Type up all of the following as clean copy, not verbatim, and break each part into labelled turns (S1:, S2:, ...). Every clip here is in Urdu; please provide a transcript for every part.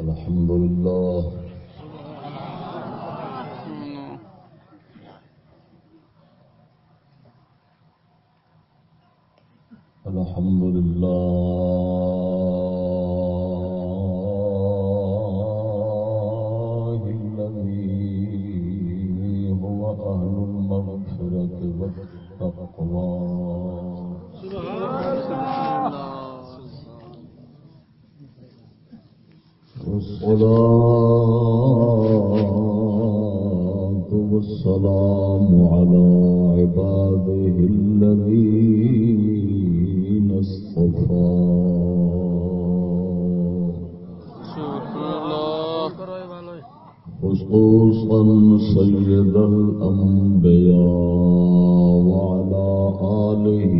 S1: الحمد لله الحمد لله الذي هو أهل المغفرة والتقوى والصلاة والسلام على عباده الذين اصطفى خصوصا سيد الأنبياء وعلى آله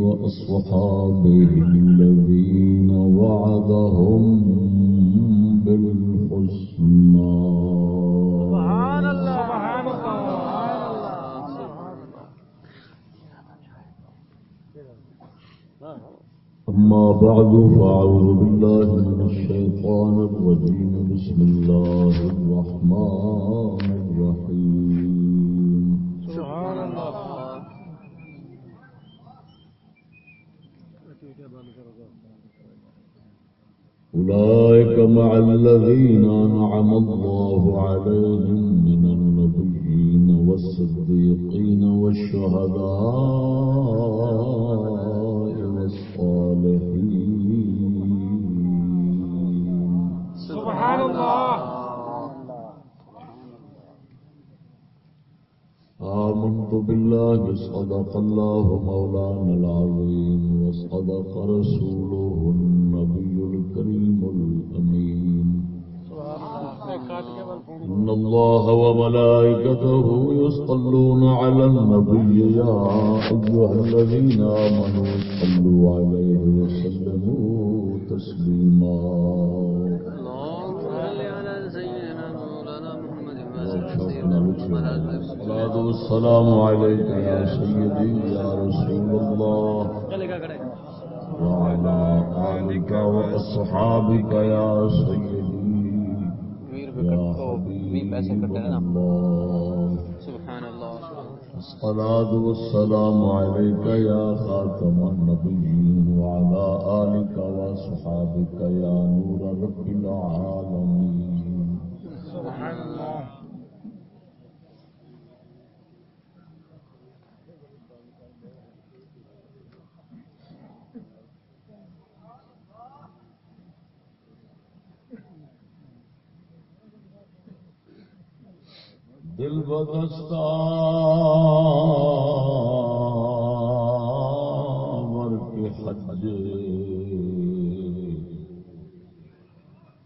S1: وأصحابه الذين وعدهم بالحسنى سبحان الله سبحان الله. أما بعد فأعوذ بالله من الشيطان الرجيم بسم الله الرحمن الرحيم سبحان الله. أولئك مع الذين أنعم الله عليهم من النبيين والصديقين والشهداء والصالحين سبحان الله. آمنت بالله صدق الله مولانا العظيم وصدق رسوله النبي الكريم الأمين. إن الله وملائكته يصلون على النبي يا أيها الذين آمنوا صلوا عليه وسلموا تسليما. الصلاة والسلام عليك يا سيدي يا رسول الله وعلى آلك وأصحابك يا سيدي يا حبيب الله. سبحان الله. الصلاة والسلام عليك يا خاتم النبيين وعلى آلك وأصحابك يا نور رب العالمين. سبحان الله. دل بدستاور کے حج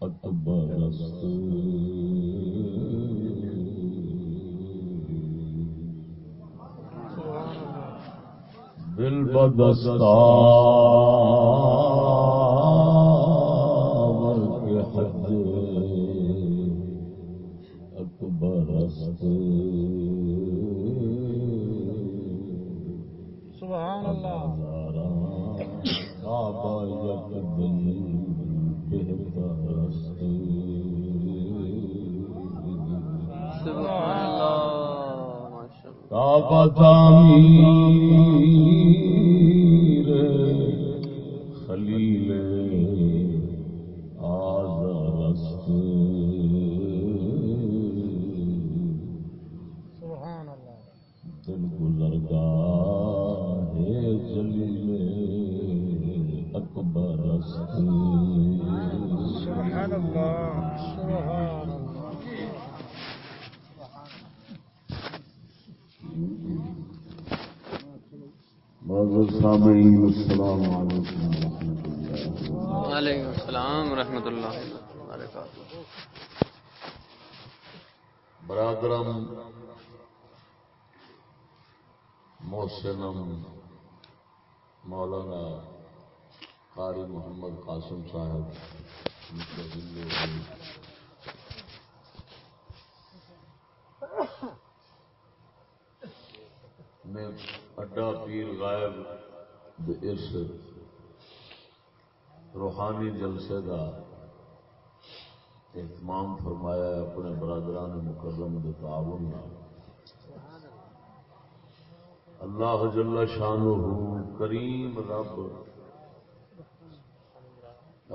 S1: اکبر است دل بدستاور کے حج سبحان اللہ. کعبہ یک دل بہتر است. سبحان اللہ. کعبہ تعمیر خلیل آزر است. دل گزرگاہ جلیل اکبر است. سبحان اللہ. سبحان اللہ. معزز سامعین السلام علیکم ورحمۃ اللہ. وعلیکم السلام ورحمۃ اللہ وبرکاتہ. برادرم محسنم مولانا قاری محمد قاسم صاحب میں اڈا پیر غائب اس روحانی جلسے کا اہتمام فرمایا ہے اپنے برادران مکرم کے تعاون میں۔ اللہ جل شانہ کریم رب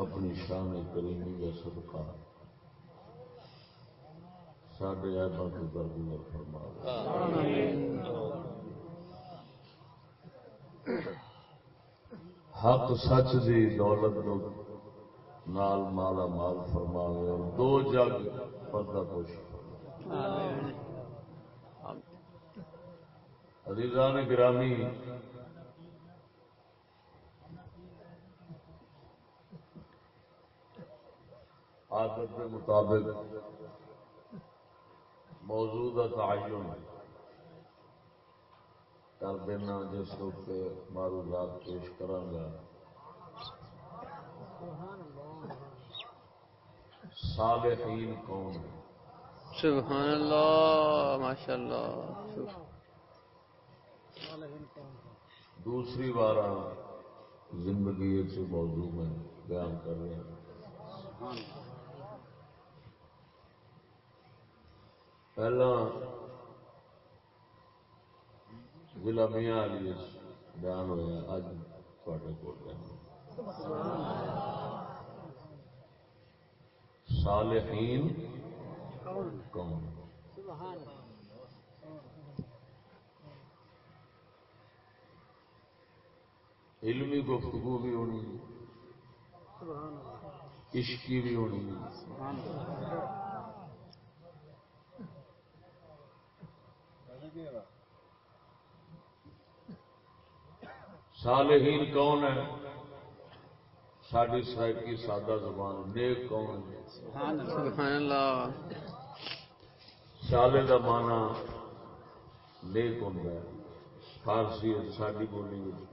S1: اپنی شان کریمی کا صدقہ ساڈے عیباں کو درگزر فرما دے۔ حق سچ دی دولت نال مالا مال فرماوے اور دو جگ پردہ پوشی فرماوے۔ عزیزان گرامی، عادت کے مطابق موضوع کا تعین کر دینا جس کے معروضات پیش کرانگا۔ صالحین کون ہیں؟
S2: سبحان اللہ، ماشاء اللہ۔
S1: دوسری بار زندگی سے موضوع میں بیان کر رہے ہیں۔ پہلا ضلع میاں علی بیان ہوا، اج تھوڑے کول بیان صالحین کون؟ علمی گفتگو بھی ہونی، عشقی بھی ہونی، صالحین کون ہے؟ ساری سرائکی سادہ زبان نیک کون ہے؟
S2: سبحان اللہ۔
S1: صالح کا معنی نیک ہوتا ہے فارسی ساری بولی میں۔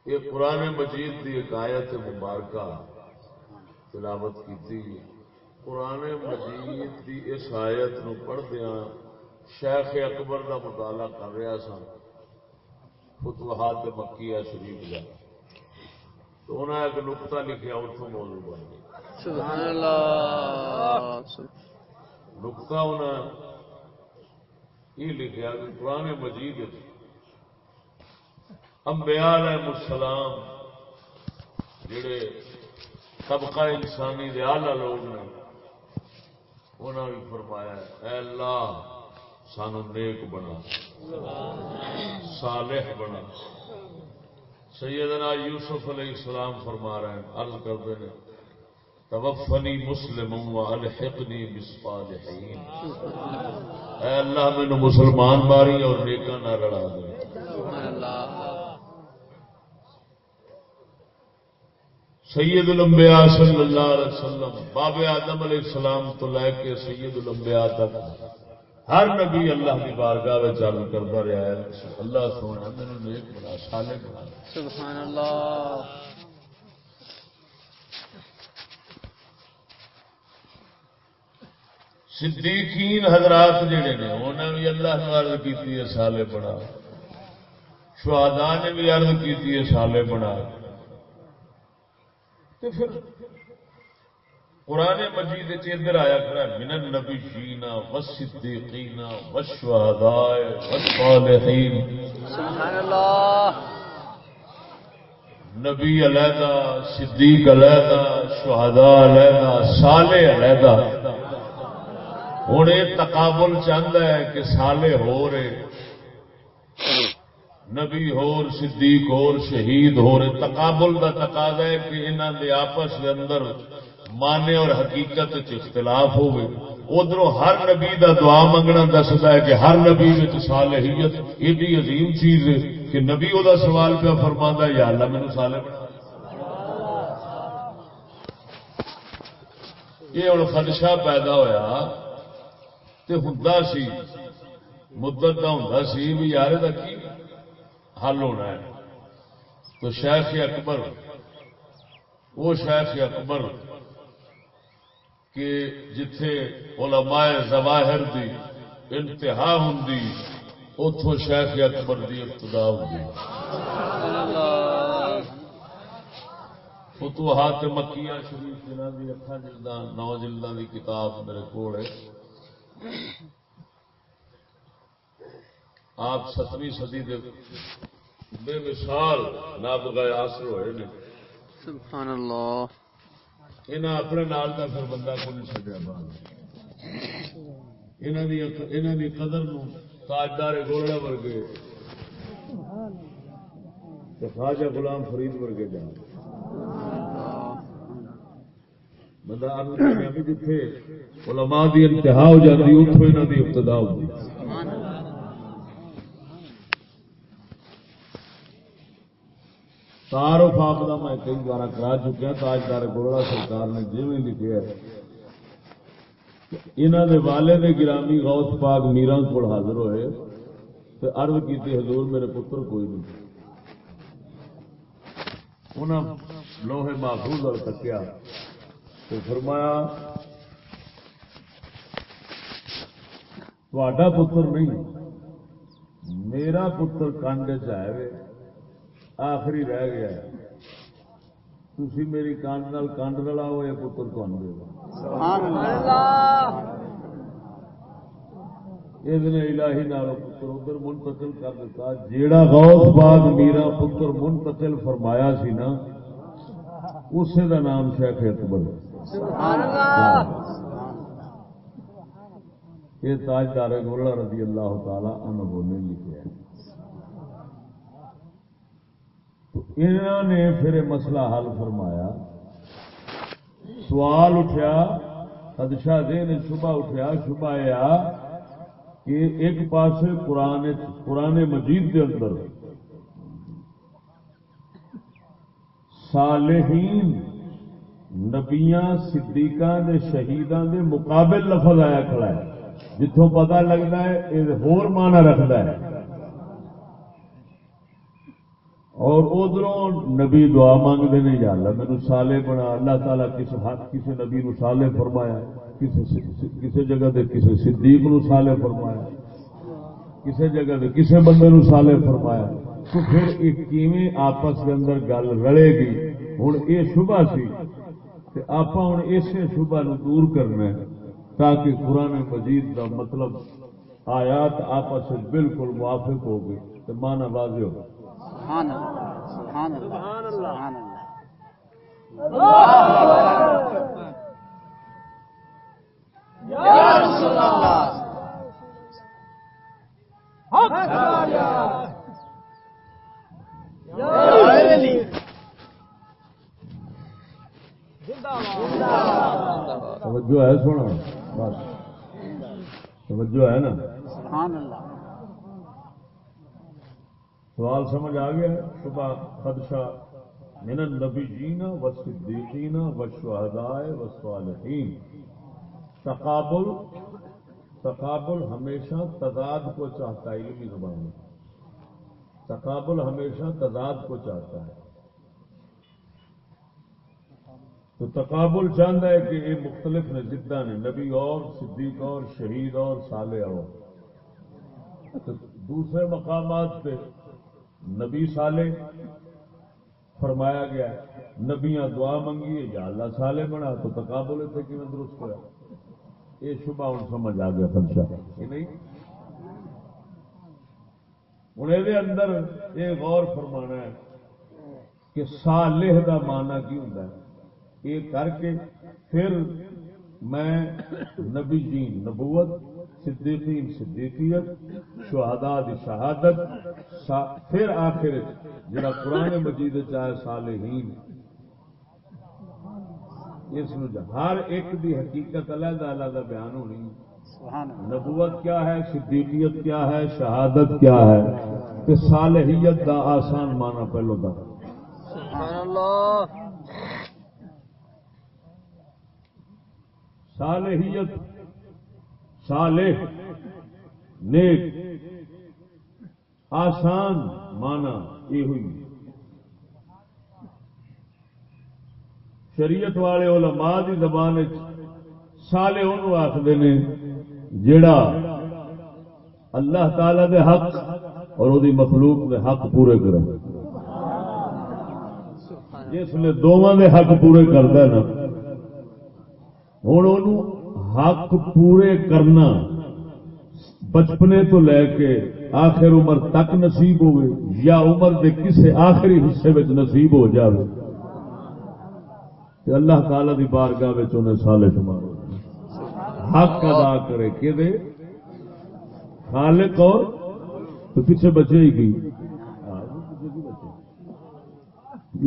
S1: یہ قرآن مجید کی ایک آیت مبارکہ تلاوت کی۔ قرآن مجید کی اس آیت نو پڑھدیا شیخ اکبر کا مطالعہ کر رہا سا، فتوحات مکیہ شریف کا، تو انہوں نے ایک نقطہ لکھا، اتوں موضوع بن گیا۔
S2: سبحان اللہ۔
S1: نقطہ انہیں یہ لکھا کہ قرآن مجید انبیاء علیہ السلام جڑے طبقہ انسانی دے اعلی لوگ نے، انہوں نے فرمایا اے اللہ سانو نیک بنا، صالح بنا۔ سیدنا یوسف علیہ السلام فرما رہے ہیں، عرض کرتے ہیں توفنی مسلم والحقنی بالصالحین، اے اللہ مینو مسلمان ماری اور نیکاں نہ رلا دے۔ سید الانبیاء صلی اللہ علیہ وسلم باب آدم علیہ السلام تو لے کے سید الانبیاء تک ہر نبی اللہ کی بارگاہ میں چالو کرتا رہا ہے، اللہ سونا میرے نیک بنا، صالح بنا۔
S2: سبحان اللہ۔
S1: صدیقین حضرات جڑے نے انہوں نے بھی اللہ نے عرض کی ہے صالح بنا، شہداء نے بھی عرض کی ہے صالح بنا۔ تو پھر قرآن مجید ادھر آیا کھڑا من النبیین والصدیقین والشہداء والصالحین۔
S2: سبحان اللہ۔
S1: نبی علیحدہ، صدیق علیحدہ، شہداء علیحدہ، صالح علیحدہ۔ ہوں یہ تقابل چاہتا ہے کہ صالح ہو رہے، نبی ہور، صدیق ہور، شہید ہور، تقابل کا تقاضا ہے کہ انہوں نے آپس کے اندر معنی اور حقیقت اختلاف ہوئے۔ ادھر ہر نبی دا دعا منگنا دستا ہے کہ ہر نبی میں صالحیت ایڈی عظیم چیز ہے کہ نبی وہ سوال پہ فرماندا ہے یا اللہ مینوں صالح بنا۔ یہ ہوں خدشہ پیدا ہویا تے ہوندا سی، مدت کا ہوندا سی بھی یار دا کی حل ہونا ہے۔ تو شیخ اکبر، وہ شیخ اکبر کہ جتھے علماء ظواہر دی انتہا ہوندی، اتوں شیخ اکبر دی ابتدا ہوئی.
S2: سبحان اللہ.
S1: فتوحات مکیہ شریف جنہاں دی 8 جلداں 9 جلداں دی کتاب میرے کول ہے. آپ 7ویں صدی دے بے مثال نابغہ عصر ہوئے نے.
S2: سبحان اللہ.
S1: انہاں اپنے نال دا پھر بندہ کو نہیں چھڈیا باہر. انہاں دی قدر نو تاجدار گولڑا ورگے تے خواجہ غلام فرید ورگے جان بندہ عرض کرنا بھی جتھے علماء دی انتہا ہو جاتی اتوں انہاں دی ابتدا ہوتی. تعارف آپ کا میں کئی بار کرا چکیا. تاجدار گولڑا سرکار نے جویں لکھا ہے انہوں نے والد گرامی غوث پاک میران کو حاضر ہوئے تو عرض کی حضور میرے پتر کوئی نہیں. انہوں لوہے محفوظ اور تکیا تو فرمایا تھوڑا پتر نہیں میرا پتر کنڈ چاہے آخری رہ گیا ہے. تھی میری کانڈ نال کانڈ رلاؤ یہ پتر تمہیں دے گا. یہ الہی نالوں پتر ادھر منتقل کر دیتا. جیڑا غوث پاک میرا پتر منتقل فرمایا سی نا اسے دا نام شیخ اکبر. یہ تاجدار گولڑا رضی اللہ تعالی عنہ نے لکھا ہے. تو انہوں نے پھر مسئلہ حل فرمایا. سوال اٹھیا خدشہ ذہن شبہ اٹھیا. شبہ یہ کہ ایک پاس قرآن مجید کے اندر صالحین نبیاں صدیقاں دے شہیداں دے مقابل لفظ آیا کھڑا ہے جتوں پتہ لگتا ہے یہ ہور معنی رکھتا ہے. اور ادھروں نبی دعا مانگتے ہیں یا اللہ مینو صالح بنا. اللہ تعالیٰ کسی نبی نو صالح فرمایا کسی جگہ دے کسی صدیق نو صالح فرمایا کسی جگہ دے کسی بندے نو صالح فرمایا. تو پھر یہ کیویں آپس کے اندر گل رلے گی. ہوں یہ شبہ سی کہ آپ ہوں اسی شبہ نو دور کرنا ہے تاکہ قرآن مجید کا مطلب آیات آپس سے بالکل موافق ہو گئے تو معنی واضح ہو.
S2: سبحان اللہ. سبحان اللہ. سبحان اللہ. یا رسول اللہ.
S1: توجہ ہے سونا بس توجہ ہے نا.
S2: سبحان اللہ.
S1: سوال سمجھ آ گیا. صبح خدشہ من النبیین والصدیقین والشہداء والصالحین. تقابل ہمیشہ تضاد کو چاہتا ہے. علمی زبان میں تقابل ہمیشہ تضاد کو چاہتا ہے. تو تقابل چاہتا ہے کہ یہ مختلف نے ضداں نے نبی اور صدیق اور شہید اور صالح اور. تو دوسرے مقامات پہ نبی صالح فرمایا گیا نبیاں دعا منگی یا اللہ صالح بنا. تو تقابل اتنے کیوں درست ہوا. یہ شبہ ہوں سمجھ آ گیا خدشہ یہ نہیں. ہوں یہ اندر یہ غور فرمانا ہے کہ صالح دا معنی کی ہوتا ہے. یہ کر کے پھر میں نبی جین نبوت صدیقین صدیقیت شہداء دی شہادت پھر آخر جڑا قرآن مجید چاہے صالحین اس ہر ایک دی حقیقت علیحدہ علیحدہ بیان ہونی. نبوت کیا ہے صدیقیت کیا ہے شہادت کیا ہے کہ صالحیت دا آسان معنی پہلو دا.
S2: سبحان اللہ.
S1: صالحیت صالح نیک آسان مانا یہ ہوئی. شریعت والے علماء دی زبان صالح انہوں آخر نے جڑا اللہ تعالی دے حق اور وہی مخلوق دے حق پورے کرے. جس نے دونوں دے حق پورے کرتا ہے نا ہوں انہوں حق پورے کرنا بچپنے تو لے کے آخر عمر تک نصیب ہوئے یا عمر دے کسے آخری حصے میں نصیب ہو جائے تو اللہ تعالی دی بارگاہ میں انہیں سالے شمار ہو حق ادا کرے کہ دے خالق اور تو پیچھے بچے ہی گئی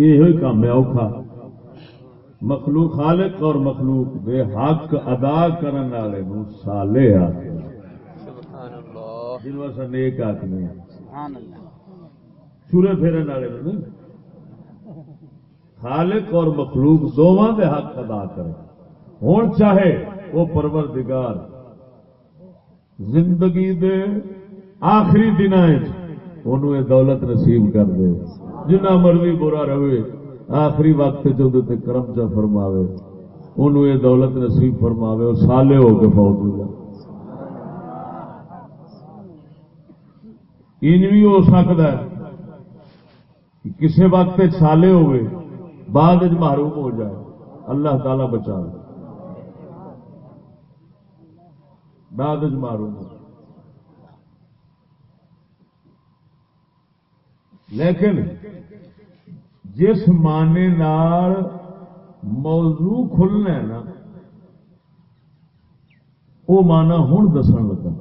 S1: یہ کام ہے اوکھا مخلوق خالق اور مخلوق دے حق ادا کرنے والے سالے آتے جن واسطے نیک آدمی چورے پھیرن والے نہیں خالق اور مخلوق دونوں دے حق ادا کرے. ہون چاہے وہ پروردگار زندگی دے آخری دن یہ دولت نصیب کر دے جنہ مرضی برا رہے آخری وقت جو کرم چا فرماوے انہوں یہ دولت نصیب فرماوے وہ سالے ہو کے فوت ہو جائے. انج بھی ہو سکتا ہے کہ کسی وقت سالے ہوئے بعد محروم ہو جائے اللہ تعالی بچا لے بعد محروم ہو. لیکن جس معنی نال موضوع کھلنا ہے نا وہ مانا ہوں دسن لگا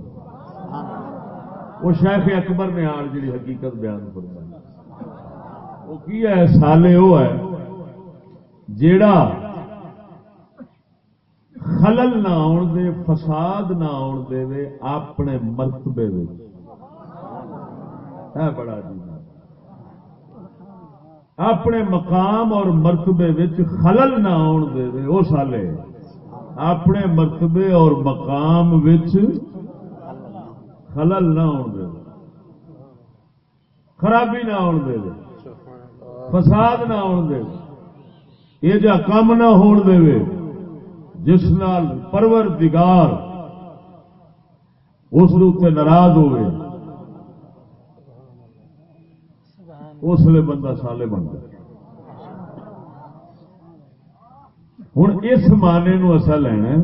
S1: وہ شیخ اکبر نے آل جی حقیقت بیان فرمائی وہ کی ہے سالے وہ ہے جیڑا خلل نہ آن دے فساد نہ آن دے وے اپنے مرتبے ہے بڑا جی اپنے مقام اور مرتبے وچ خلل نہ آن دے وے وہ سالے اپنے مرتبے اور مقام وچ خلل نہ آن دے خرابی نہ آن دے فساد نہ آن دے یہ جا کام نہ ہون دے جس نال پروردگار اس تے ناراض ہوئے اس لیے بندہ سالے بن گیا. ہوں اس معنی نو اصا لینا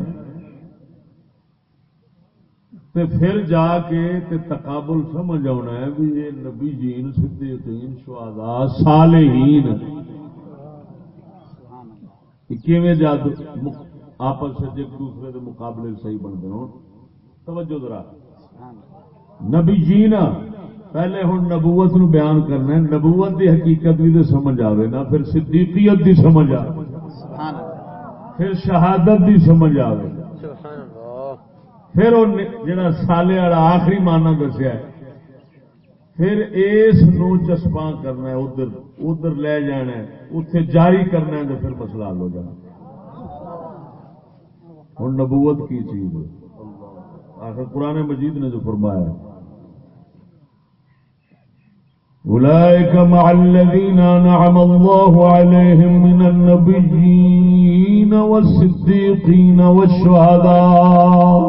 S1: تے پھر جا کے تے تقابل سمجھ آنا ہے بھی یہ نبی جین صدیقین شہداء صالحین کیویں جادو آپس سے ایک دوسرے کے مقابلے صحیح بنتے ہوں. توجہ ذرا نبی جینا پہلے ہوں نبوت نو بیان کرنا ہے نبوت دی حقیقت بھی تو سمجھ آئے نا پھر صدیقیت دی سمجھ آئے پھر شہادت دی سمجھ آئے پھر جڑا سالے والا آخری معنی دسیا پھر اس نو چسپاں کرنا ہے ادھر لے جانا ہے اتنے جاری کرنا ہے تو پھر مسئلہ حل ہو جانا. ہوں نبوت کی چیز ہے آخر قرآن مجید نے جو فرمایا ہے اولئک مع الذین انعم اللہ علیہم من النبیین والصدیقین والشہداء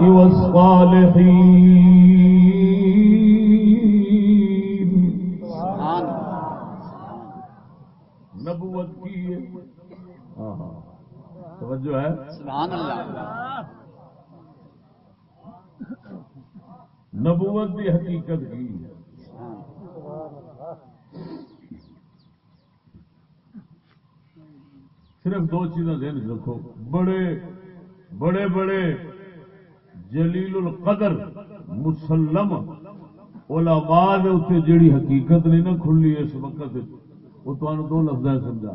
S1: والصالحین. نبوت کی ہے توجہ ہے
S2: سبحان اللہ
S1: نبوت کی حقیقت کی صرف دو چیزیں ذہن رکھو بڑے بڑے بڑے جلیل القدر مسلم علماء نے اتنے جیڑی حقیقت نہیں نا کھلی اس وقت وہ تمہیں دو لفظ سمجھا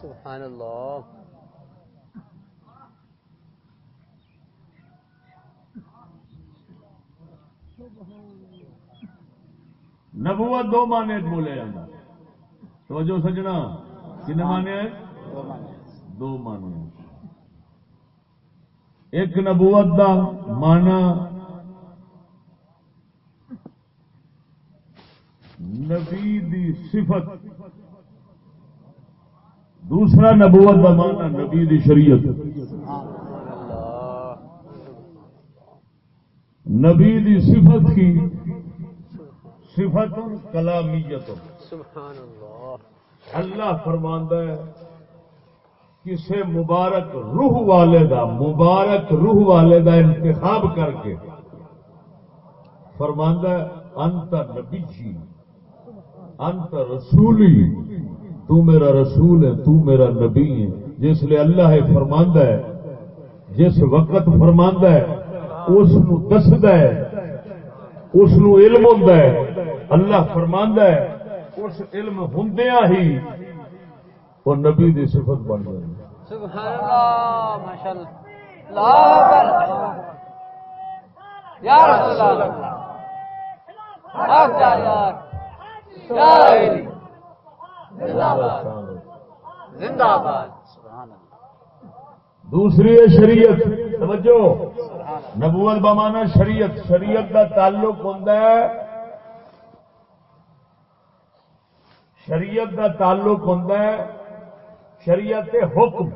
S2: سبحان اللہ
S1: نبوت دو معنی بولے جاتا توجہ سجنا کتنے معنی دو معنی ایک نبوت دا معنی نبی دی صفت دوسرا نبوت کا معنی نبی دی شریعت، نبی دی صفت کی صفت کلامیت،
S2: سبحان اللہ،
S1: اللہ فرماندا ہے کسے مبارک روح والے دا انتخاب کر کے فرماندا ہے انت نبی جی انت رسولی، تو میرا رسول ہے، تو میرا نبی ہے۔ جس لئے اللہ فرماندا ہے، جس وقت فرماندا ہے اس نو دسدا ہے، اس نو علم ہوندا ہے۔ اللہ فرماندا ہے اس علم ہوندیاں ہی وہ نبی دی صفت بن جائے۔
S2: سبحان اللہ، ماشاءاللہ، اللہ اکبر، یا رسول اللہ، حق جاریات، یا علی، زندہ باد، زندہ باد، سبحان اللہ۔
S1: دوسری ہے شریعت، توجہ، نبوت بمانا شریعت، شریعت کا تعلق ہوتا ہے، شریعت کا تعلق ہوتا ہے شریعت حکم،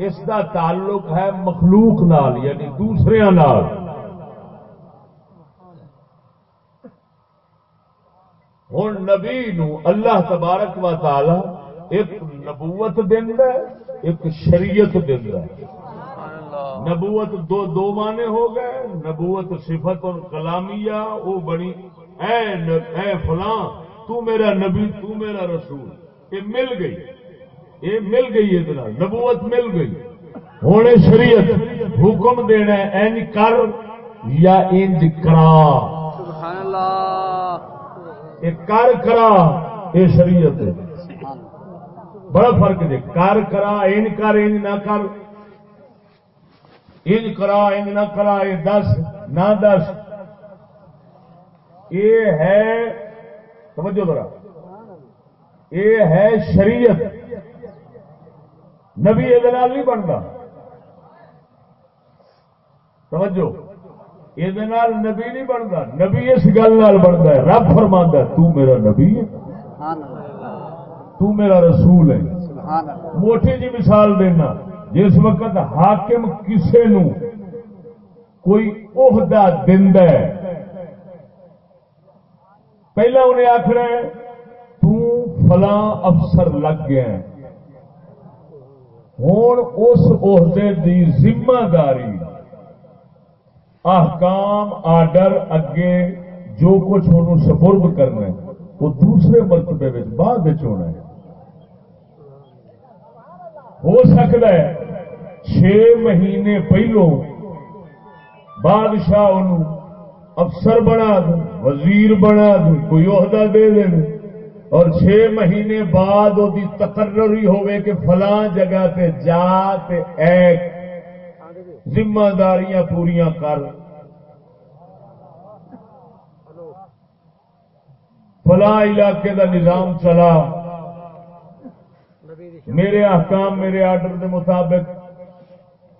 S1: اس کا تعلق ہے مخلوق نال یعنی دوسرے نال۔ ہوں نبی نو اللہ تبارک و تعالی ایک نبوت دیندا ہے، ایک شریعت دیندا ہے۔ نبوت دو معنی ہو گئے، نبوت صفت اور کلامیہ، وہ بڑی اے فلاں تو میرا نبی، تو میرا رسول، یہ مل گئی، یہ مل گئی، یہ نبوت مل گئی۔ ہوں شریعت حکم دینا ہے اینج کر یا انج کرا،
S2: سبحان اللہ،
S1: یہ کر کرا یہ شریعت ہے، بڑا فرق ہے، کر کرا انج کر انج نہ کر، انج کرا انج نہ کرا، یہ دس نہ دس، یہ ہے سمجھو ذرا، یہ ہے شریعت۔ نبی یہ نہیں بنتا، سمجھو یہ نبی نہیں بنتا، نبی اس گل بنتا ہے، رب فرماندا ہے تو میرا نبی ہے، تو میرا رسول ہے۔ موٹی جی مثال دینا، جس وقت حاکم کسے نو کوئی عہدہ دیندا ہے، پہلا انہیں آخر ہے تو فلاں افسر لگ گیا ہے، ہوں اس عہدے دی ذمہ داری، احکام آرڈر اگے جو کچھ انہوں سپرد کرنا ہے وہ دوسرے مرتبے میں بعد ہونا ہے۔ ہو سکتا ہے 6 مہینے پہلو بادشاہ انہوں افسر بنا دے، وزیر بنا دے، کوئی عہدہ دے دے، اور 6 مہینے بعد وہ تقرری ہوئے کہ فلاں جگہ تے جا تے ایک ذمہ داریاں پوریاں کر، فلاں علاقے دا نظام چلا، میرے احکام میرے آرڈر دے مطابق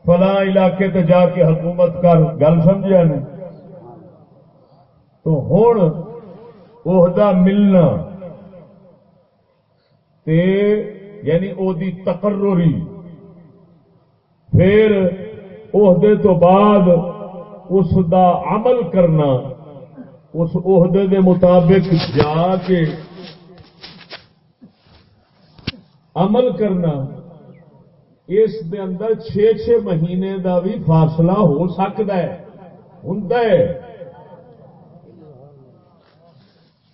S1: فلاں علاقے تے جا کے حکومت کر، گل سمجھا نہیں؟ تو ہوں عہدہ ملنا تے یعنی او دی تقرری، پھر عہدے تو بعد اس دا عمل کرنا، اس عہدے دے مطابق جا کے عمل کرنا، اس دے اندر 6 مہینے دا بھی فاصلہ ہو سکتا ہے، ہوندا ہے۔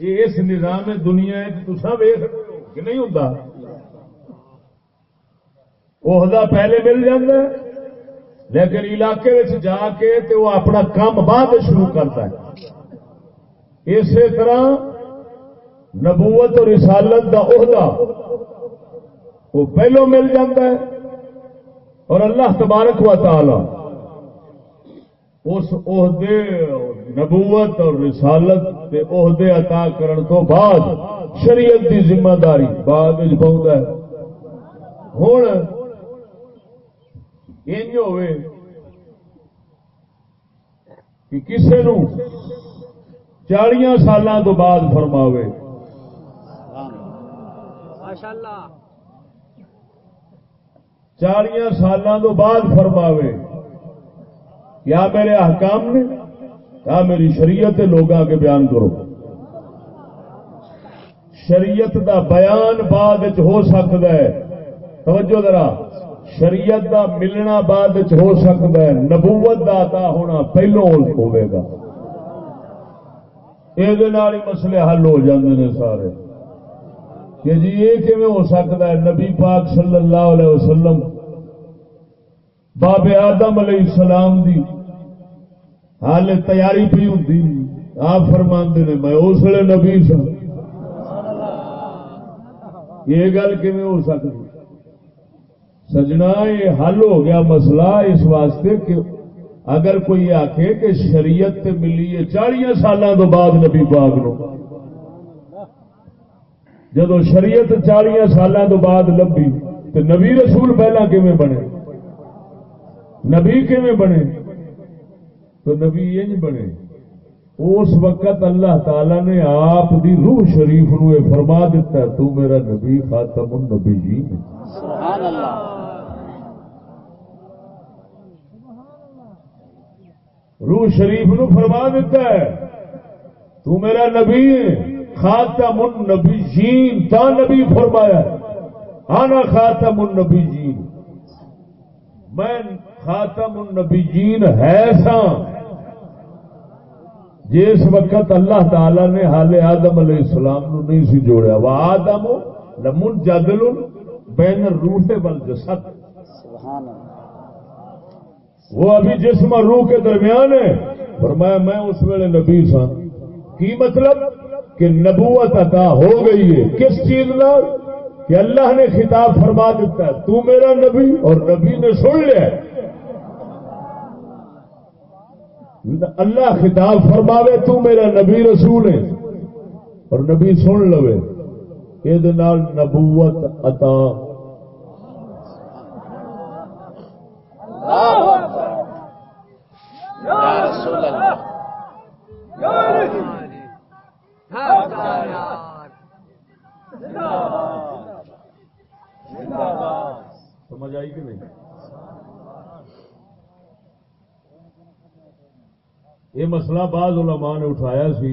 S1: یہ اس نظام دنیا تسا ویخ کہ نہیں ہوتا، عہدہ پہلے مل جاتا ہے لیکن علاقے میں جا کے تے وہ اپنا کام بعد شروع کرتا ہے۔ اسی طرح نبوت اور رسالت دا عہدہ وہ پہلو مل جاتا ہے، اور اللہ تبارک و تعالی اس عہدے نبوت اور رسالت کے عہدے عطا کرن تو بعد شریعت کی ذمہ داری بعد پہنچتا ہے۔ ہوں انج ہوئے کہ کسے نو 40 سالاں تو بعد فرماوے 40 سالاں تو بعد فرماوے کیا میرے احکام نے کیا میری شریعت لوگوں کے بیان کرو. شریعت دا بیان بعد ہو سکتا ہے، توجہ ذرا، شریعت دا ملنا بعد ہو سکتا ہے، نبوت دا عطا ہونا پہلو ہوئے گا. یہ مسئلے حل ہو جاندے نے سارے کہ جی یہ کیویں ہو سکتا ہے. نبی پاک صلی اللہ علیہ وسلم باب آدم علیہ السلام دی حال تیاری پی ہوندی، آپ فرماندے نے میں اس ویلے نبی سا. یہ گل کیویں ہو سکتی؟ سجنا یہ حل ہو گیا مسئلہ اس واسطے کہ اگر کوئی آکھے کہ شریعت تے ملی ہے 40 سالاں تو بعد نبی پاک نو، جدو شریعت 40 سالاں تو بعد لبھی تو نبی رسول پہلا کیویں بنے؟ نبی کیویں بنے؟ تو نبی یہ نہیں بنے. اس وقت اللہ تعالی نے آپ دی روح شریف نو یہ فرما دیتا ہے تو میرا نبی خاتم النبیین.
S2: سبحان اللہ.
S1: روح شریف نو فرما دیتا ہے تو میرا نبی خاتم النبیین. تا نبی فرمایا انا خاتم النبیین، میں خاتم النبیین ہے سا. جس وقت اللہ تعالی نے حال آدم علیہ السلام نو نہیں سی جوڑیا، وہ آدم لمنجدل بین الروح والجسد، وہ ابھی جسم اور روح کے درمیان ہے. فرمایا میں اس ویلے نبی سا. کی مطلب کہ نبوت عطا ہو گئی ہے. کس چیز نال؟ کہ اللہ نے خطاب فرما دیتا ہے تو میرا نبی، اور نبی نے سن لیا. اللہ خطاب فرماوے تو میرا نبی رسول ہے اور نبی سن لوے، یہ نبوت عطا. سمجھ آئی کہ نہیں؟ یہ مسئلہ بعض علماء نے اٹھایا سی،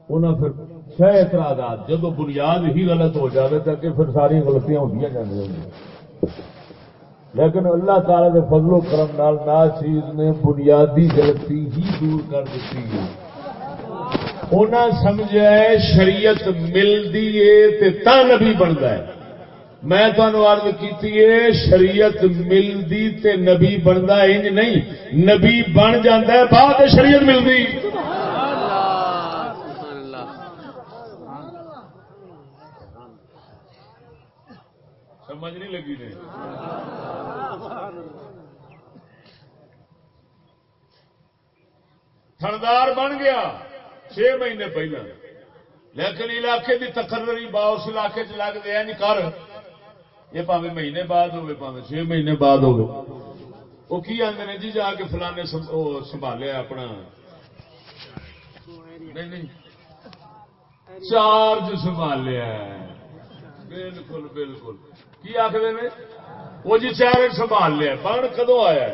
S1: انہاں پھر چھ اعتراضات. جب بنیاد ہی غلط ہو جائے تو کہ پھر ساری غلطیاں ہوندیاں جاندیاں ہوں. لیکن اللہ تعالی کے فضل و کرم نال ناچیز نے بنیادی غلطی ہی دور کر دیتی ہے. انہاں سمجھا ہے شریعت ملدی ہے تے تا نبی بنتا ہے. میں تمہیں عرض کیتی ہے شریعت ملدی تے نبی بنتا ہے، انج نہیں. نبی بن جاتا ہے بعد شریعت ملدی. سمجھ نہیں لگی نے؟ تھندار بن گیا 6 مہینے پہلے، لیکن علاقے کی تقرری باؤس علاقے چ لگ دیا نہیں کر، یہ پاوے مہینے بعد ہوئے پاوے 6 مہینے بعد ہوئے. وہ کی آدھے نے جی جا کے فلانے سنبھالیا اپنا نہیں چارج سنبھالیا. بالکل بالکل کی آخر نے وہ جی چارج سنبھال لیا. بن کدو آیا؟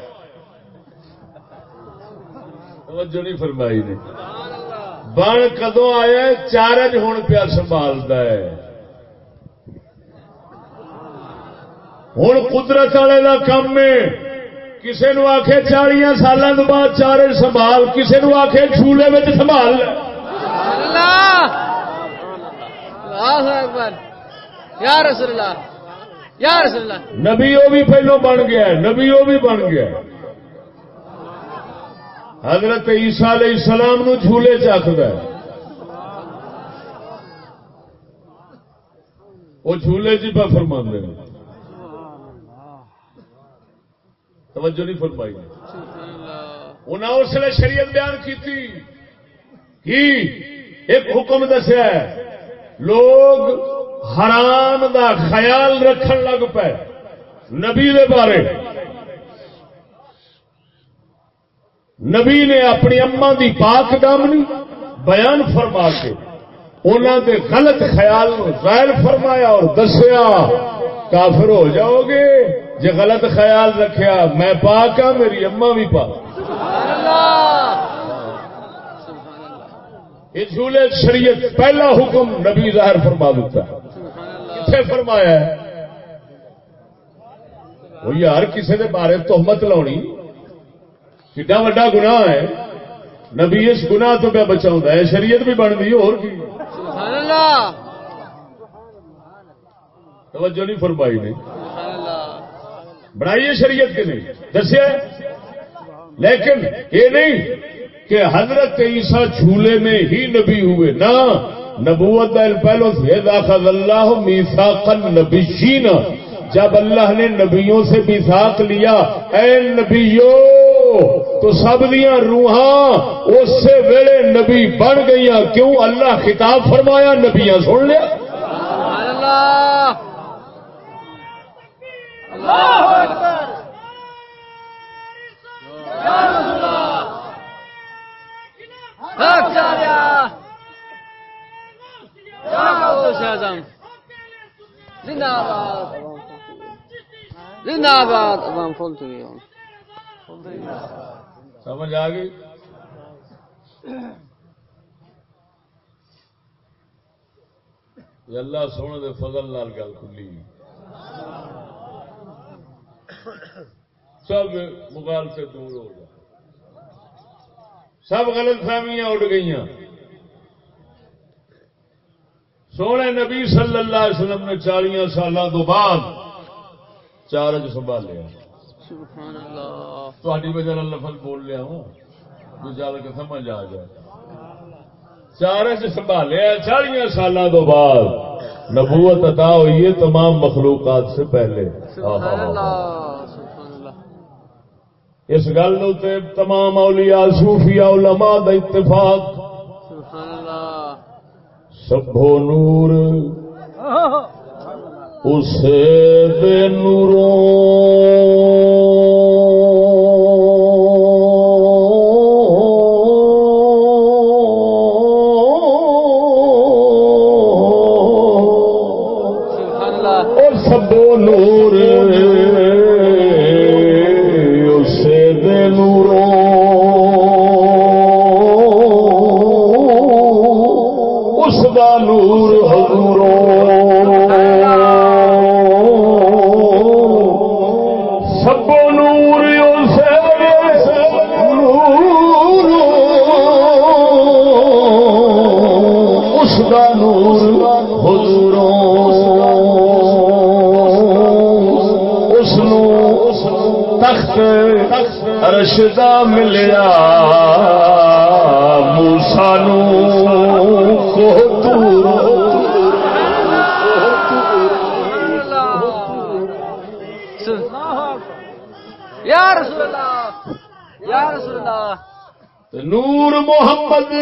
S1: توجہ نہیں فرمائی نے. بن کدو آیا؟ چارج ہوں پیا سنبھالتا ہے. ہوں قدرت والے کا کم ہے. کسی نو آخے 40 سالوں کے بعد چارج سنبھال، کسی نو آخے جھولے میں سنبھال.
S2: یا رسول اللہ، یا رسول اللہ.
S1: نبی وہ بھی پہلو بن گیا ہے، نبی وہ بھی بن گیا. حضرت عیسیٰ علیہ السلام نو جھولے چکھد ہے. وہ جھولے جی پہ فرما دے. توجہ نہیں فرمائی. انہیں اس لیے شریعت بیان کی تھی کہ ایک حکم دسیا ہے. لوگ حرام دا خیال رکھن لگ پے نبی دے بارے. نبی نے اپنی اما دی پاک دامنی بیان فرما کے انہوں دے غلط خیال نو ظاہر فرمایا اور دسیا کافر ہو جاؤ گے جی غلط خیال رکھیا میں پاک ہاں میری اما بھی پاک. یہ جھولے شریعت پہلا حکم نبی ظاہر فرما دیتا ہے. کتنے فرمایا ہے وہ یار کسی کے بارے تہمت لاؤنی کڈا وڈا گناہ ہے. نبی اس گناہ تو پہ بچاؤں ہے شریعت بھی بن گئی اور کی توجہ نہیں فرمائی نے بنائیے شریعت کے نہیں دسیا. لیکن یہ نہیں کہ حضرت عیسیٰ جھولے میں ہی نبی ہوئے نہ نبوت پہلو سے اخذ اللہ میثاق النبیین جب اللہ نے نبیوں سے میثاق لیا اے نبیو تو سب دیاں روحاں اس سے ویلے نبی بن گئیاں. کیوں اللہ خطاب فرمایا نبیاں سن لیا.
S2: اللہ اکبر یا رسول اللہ زندہ آباد زندہ آباد. عوام فون تو گئی
S1: سمجھ آ گئی. اللہ سونے دے فضل نال گل کھلی سب مغالطے دور ہو گئے سب غلط فہمیاں اڑ گئی. سونے نبی صلی اللہ علیہ وسلم نے 40 سالوں تو بعد چارج سنبھالیا.
S2: سبحان اللہ.
S1: تھوڑی وجہ لفظ بول لیا ہوں جو جل کے سمجھ آ جائے. چارج سنبھالیا 40 سالوں تو بعد نبوت عطا ہوئی ہے تمام مخلوقات سے پہلے.
S2: سبحان اللہ سبحان اللہ.
S1: اس گل تے تمام اولیاء صوفیاء علماء دا اتفاق.
S2: سبحان اللہ.
S1: سبھو نور اسے بے نوروں
S2: سبحان اللہ.
S1: اور سبھو نور اسے بے نوروں اس دا نور حضوروں سب نور اسے نور اس دا نور حضوروں اس نو تخت عرش دا ملیا موسیٰ نو کو دور
S2: یا رسول اللہ یا رسول اللہ.
S1: نور محمد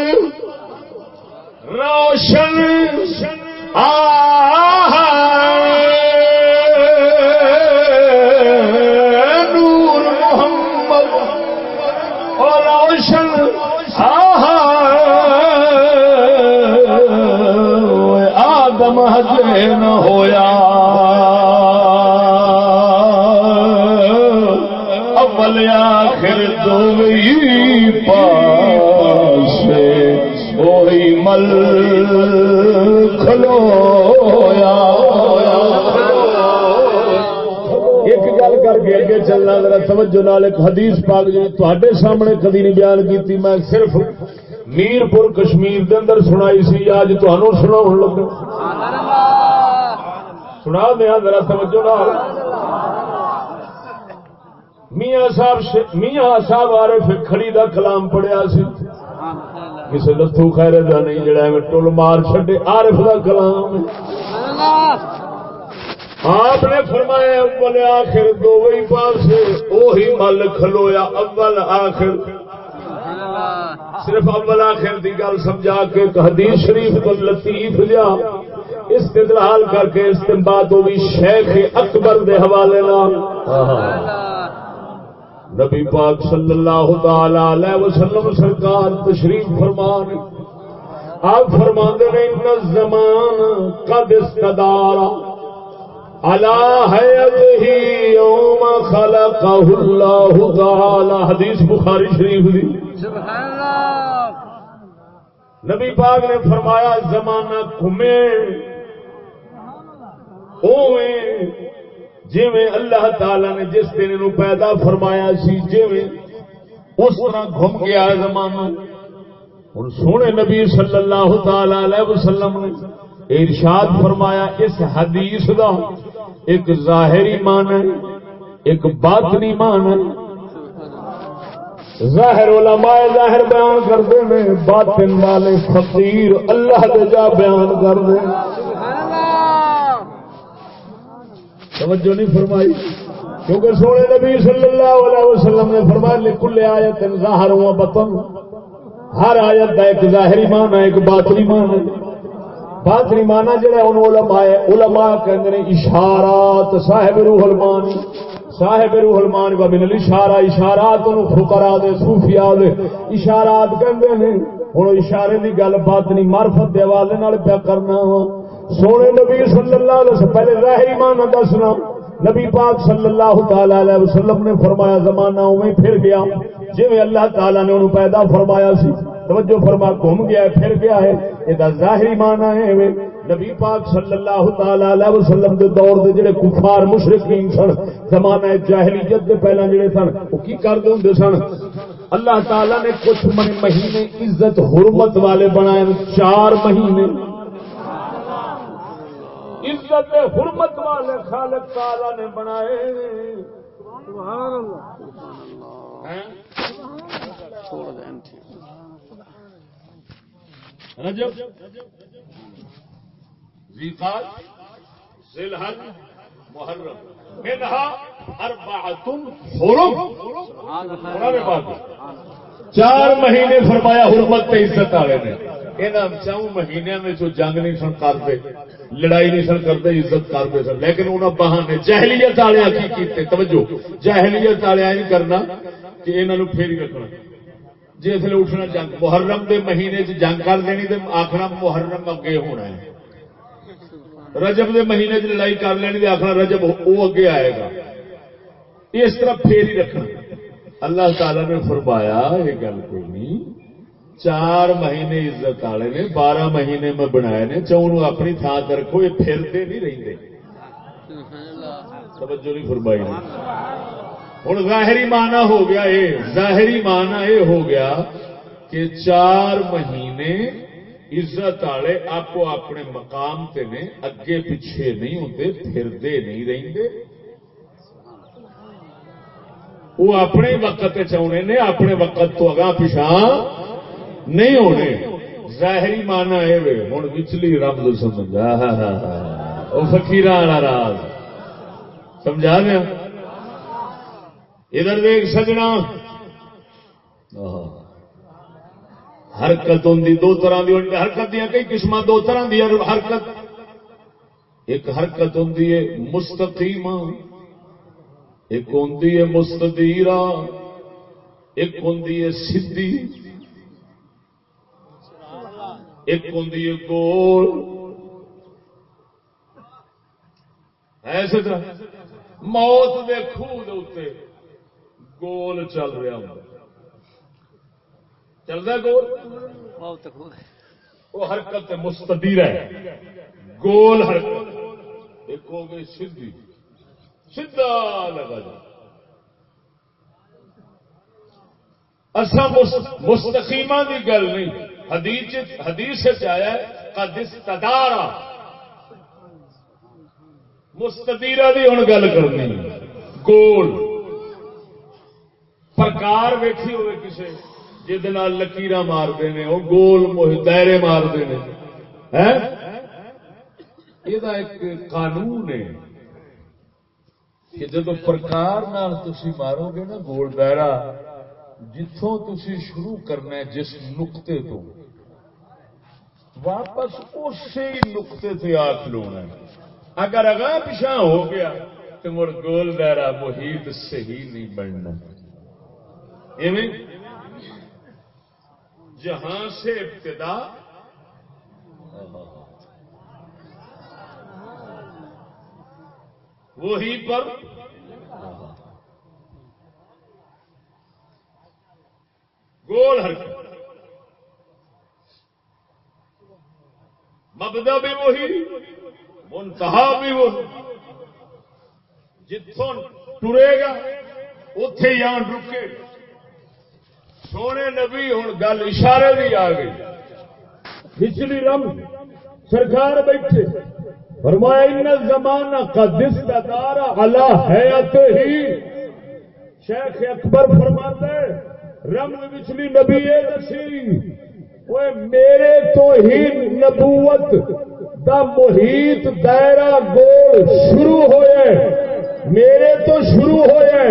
S1: روشن نور محمد اور روشن آدم ہجے نہ ہویا اول آخر دوئی پاسے وہی مل کھلویا. ایک گل کر کے اگے چلنا ذرا توجہ نال. ایک حدیث پاک جی تواڈے سامنے کدی نہیں بیان کیتی میں صرف میرپور کشمیر دے اندر سنائی سی. اج تانوں سناؤن لگا. سنا دیا ذرا توجہ نال. میاں صاحب عارف کھڑی دا کلام پڑھیا سی کسی لتھو خیرے دا نہیں جڑا میں ٹول مار چھڈے عارف دا کلام. آپ نے فرمایا اول آخر دوویں پاسے وہی مل کھلویا. اول آخر صرف اول آخر دی گل سمجھا کے حدیث شریف کو لطیف جا استدلال کر کے استنباط ہوئی شیخ اکبر دے حوالے نال. نبی پاک صلی اللہ تعالی علیہ وسلم سرکار تشریف فرمان آپ فرماندے نے ان الزمان قد استدار علی حیتہ یوم خلقہ اللہ تعالی، حدیث بخاری شریف دی.
S2: سبحان اللہ.
S1: نبی پاک نے فرمایا زمانہ گھومے اوویں جویں اللہ تعالی نے جس دن نو پیدا فرمایا سی جویں اس طرح گھوم گیا زمانہ. ہن سونے نبی صلی اللہ تعالی علیہ وسلم نے ارشاد فرمایا اس حدیث دا ایک ظاہری معنی ہے ایک باطنی معنی ہے. ظاہر علماء ظاہر بیان کرتے ہیں، باطن والے فقیر اللہ دے جا بیان کرتے ہیں. توجہ نہیں فرمائی، کیونکہ سونے نبی صلی اللہ علیہ وسلم نے فرمایا لکل آیت ظاہر و باطن، ہر آیت کا ایک ظاہری معنی ہے ایک باطنی معنی ہے. باطنی معنی جڑا ان علماء کہندے نے اشارات، صاحب روح المانی، صاحب روح المان و من الاشارہ، اشارات فقراء دے صوفیاء دے اشارات کہندے نے. ہن اشارے دی گل باطنی معرفت دے حوالے نال پیا کرنا وا. سونے نبی صلی اللہ علیہ وسلم پہلے ظاہری معنی دسنا. نبی پاک صلی اللہ تعالی علیہ وسلم نے فرمایا زمانہ اویں پھر گیا جویں اللہ تعالی نے انہوں پیدا فرمایا سی. توجہ فرما گھوم گیا ہے پھر گیا ہے، یہ ظاہری معنی ہے. نبی پاک صلی اللہ تعالی علیہ وسلم دے دور دے جڑے کفار مشرکین سن زمانہ جاہلیت دے پہلا جڑے سن وہ کی کردے ہوندے سن، اللہ تعالی نے کچھ مہینے عزت حرمت والے بنائے. 4 مہینے عزت حرمت والے خالق تعالی نے بنائے.
S2: سبحان اللہ. چھوڑ دیں
S1: رجب، ذیقعد، ذی الحج، محرم، منہا اربعۃ حرم. قرآن پاک 4 مہینے فرمایا حرمت تے عزت والے نے. انہاں 4 مہینیاں میں جو جنگ نہیں سن کرتے، لڑائی نہیں سن کرتے، عزت کرتے سن. لیکن انہاں بہانے جاہلیت والے کی کیتے. توجہ، جاہلیت والے نہیں کرنا کہ انہاں نو پھیری رکھنا. جس لیے اٹھنا جنگ محرم دے مہینے چ جنگ کر دینی تے آخنا محرم اگے ہونا ہے. رجب دے مہینے چ لڑائی کر لینی تے آخنا رجب وہ اگے آئے گا. اس طرح پھیری رکھنا. اللہ تعالی نے فرمایا یہ گل کوئی نہیں، 4 مہینے عزت والے نے، 12 مہینے میں بنائے نے. 4 اپنی تھان تے رکھو، یہ پھرتے نہیں رہتے. توجہ نہیں فرمائی. ہوں ظاہری معنی ہو گیا یہ، ظاہری معنی یہ ہو گیا کہ 4 مہینے عزت والے آپ اپنے مقام تے نے، اگے پیچھے نہیں ہوتے، پھرتے نہیں رہتے. وہ اپنے وقت چاہنے نے، اپنے وقت تو اگاں پیچھا نہیں ہونے. ظاہری معنی یہ ہوں وچلی رب سمجھا وہ فقیراں والا راز سمجھا دیا. ادھر دیکھ سجنا، حرکت ہوں 2 طرح کی. حرکت دیا کئی قسم 2 طرح کی حرکت. ایک حرکت ہوں مستقیم، ایک ہوں مستدیرہ، ایک ہوں سدھی، ایک ہوں گول. ایسے طرح موت دے خوہ دے اوتے گول چل رہا ہوں، چلتا گول. وہ حرکت مستدیر ہے، گول حرکت. ایک ہو گئی سیدھی، سیدھا لگا جائے. اصا مستقیمہ کی گل نہیں، حدیث آیا قد استدارا. مستدیرہ دی ہوں گل کرنی. گول پرکار ویکھی ہوئے کسے جہد لکیر مارتے ہیں وہ گول دائرے مارتے ہیں. یہ ایک قانون ہے کہ جب پرکار تسی مارو گے نا گول دائرہ، جتوں تسی شروع کرنا ہے جس نقطے تو واپس اسی نقطے سے آ کھلونا ہے. اگر اگاں پیچھا ہو گیا تو مڑ گول دائرہ محیط صحیح نہیں بننا. جہاں سے ابتدا وہی پر گول حرکت، مبدا بھی وہی، منتہا بھی وہی، جتوں ٹرے گا اتے ہی آن رکے۔ سونے نبی ہوں گل اشارے بھی آ گئی، پچھلی رم سرکار بیٹھے فرمایا ان زمانہ کا دستار علی حیات ہی۔ شیخ اکبر فرماتے رمز پچھلی نبی یہ دسی وہ میرے تو ہی نبوت دا محیط دائرہ گول شروع ہوئے، میرے تو شروع ہوئے،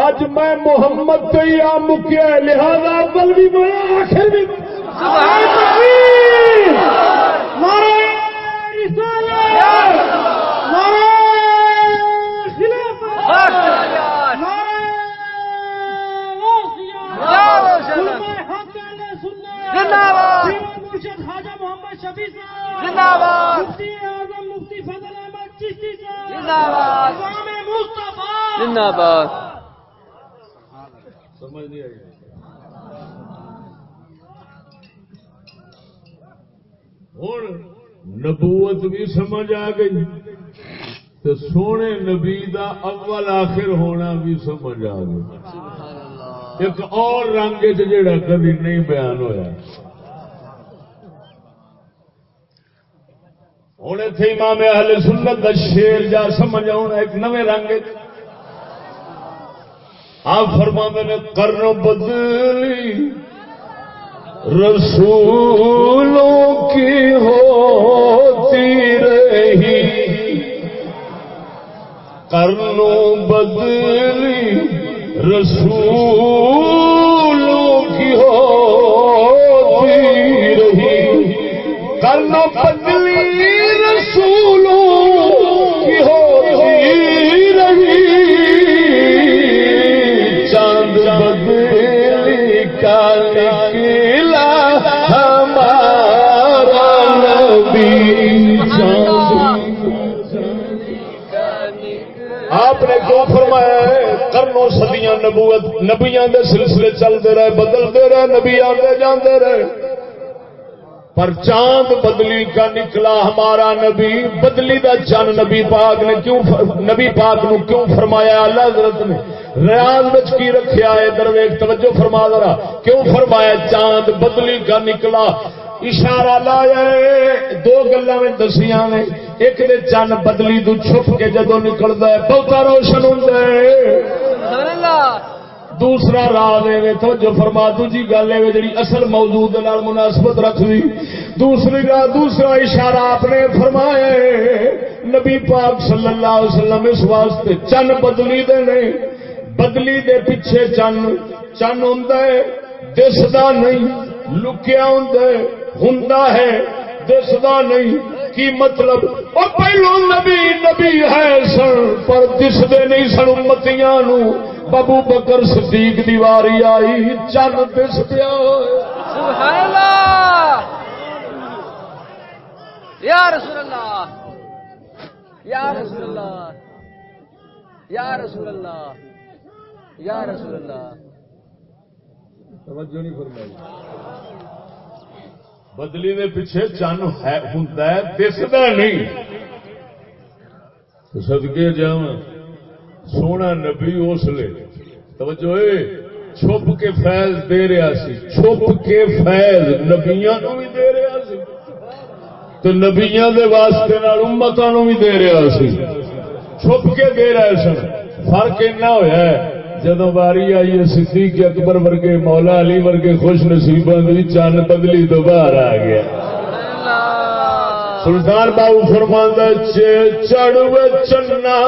S1: اج میں محمد تو ہی آ مکیا، لہذا اول بھی میں آخر بھی
S2: سبحان
S1: نعرہ رسالت، نعرہ خلافت، نعرہ
S2: زندہ باد
S3: مرشد خواجہ محمد شفیع صاحب
S2: زندہ باد
S3: مفتی اعظم مفتی فضل احمد چشتی صاحب
S2: زندہ باد
S3: امام مصطفیٰ
S2: زندہ باد۔
S1: سمجھ نہیں آئی؟ ہوں نبوت بھی سمجھ آ گئی تو سونے نبی دا اول آخر ہونا بھی سمجھ آ گئی۔ ایک اور رنگ جڑا کبھی نہیں بیان ہویا، ہوں اتنے امام اہل سنت دا شیر جا سمجھ آنا ایک نویں رنگ۔ آپ فرماتے نے کرن بدلی رسولوں کی ہوتی رہی، کرن بدلی رسولوں کی ہوتی رہی، کرن بدلی رسولوں کی ہوتی رہی، چاند بدلی کا نکلا ہمارا نبی، آپ نے کیوں فرمایا ہے کرنوں صدیاں نبوت نبیاں دے سلسلے چلتے رہے، بدلتے رہے، نبی آتے جاتے رہے، پر چاند بدلی کا نکلا ہمارا نبی۔ بدلی دا چاند نبی پاک نے کیوں نبی پاک نو کیوں فرمایا؟ اللہ حضرت نے ریاض وچ کی رکھیا ہے، درویش توجہ فرما ذرا، کیوں فرمایا چاند بدلی کا نکلا؟ اشارہ لایا ہے دو گلاں میں دسیاں نے، ایک دے چاند بدلی تو چھپ کے جدوں نکلدا ہے بہتا روشن ہوندا ہے،
S2: سبحان اللہ۔
S1: دوسرا راز ہے توجہ فرما، دوجی گل ہے جڑی اصل موضوع دے نال مناسبت رکھدی، دوسرا اشارہ آپ نے فرمایا ہے نبی پاک صلی اللہ علیہ وسلم اس واسطے چن بدلی دے نہیں، بدلی دے پیچھے چن ہوندا ہے، دسدا نہیں، لکیا ہوندا ہے، دسدا نہیں۔ کی مطلب اور پہلو نبی ہے سن پر دسدے نہیں سن امتیاں نو، ابو بکر صدیق دی واری آئی چن دس پیا،
S2: سبحان اللہ یا رسول اللہ یا رسول اللہ یا رسول اللہ یا رسول اللہ۔
S1: توجہ نہیں فرمائی؟ بدلی دے پیچھے چن ہے ہوندا ہے، دسدا نہیں۔ صدقے جاواں سونا نبی اس لیے توجہ چھپ کے فیض دے رہا سی، چھپ کے فیض نبیاں نو بھی دے رہا سی تو نبیاں دے واسطے نال امتاں نو بھی دے رہا سی، چھپ کے دے رہے سن۔ فرق اتنا ہویا ہے جدوں باری آئی ہے صدیق اکبر ورگے مولا علی ورگے خوش نصیباں دی چن بدلی تو باہر آ گیا۔ سلطان باؤ فرماندا چڑھ وے چنا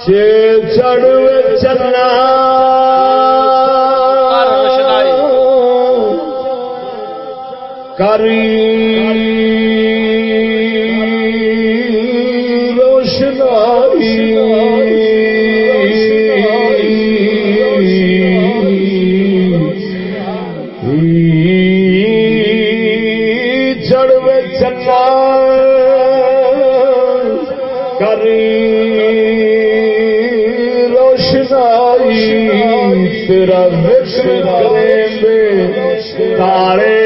S1: چڑھ وے چنا کری روشنائی کری روشنائی تیرا ذکر کریں گے تارے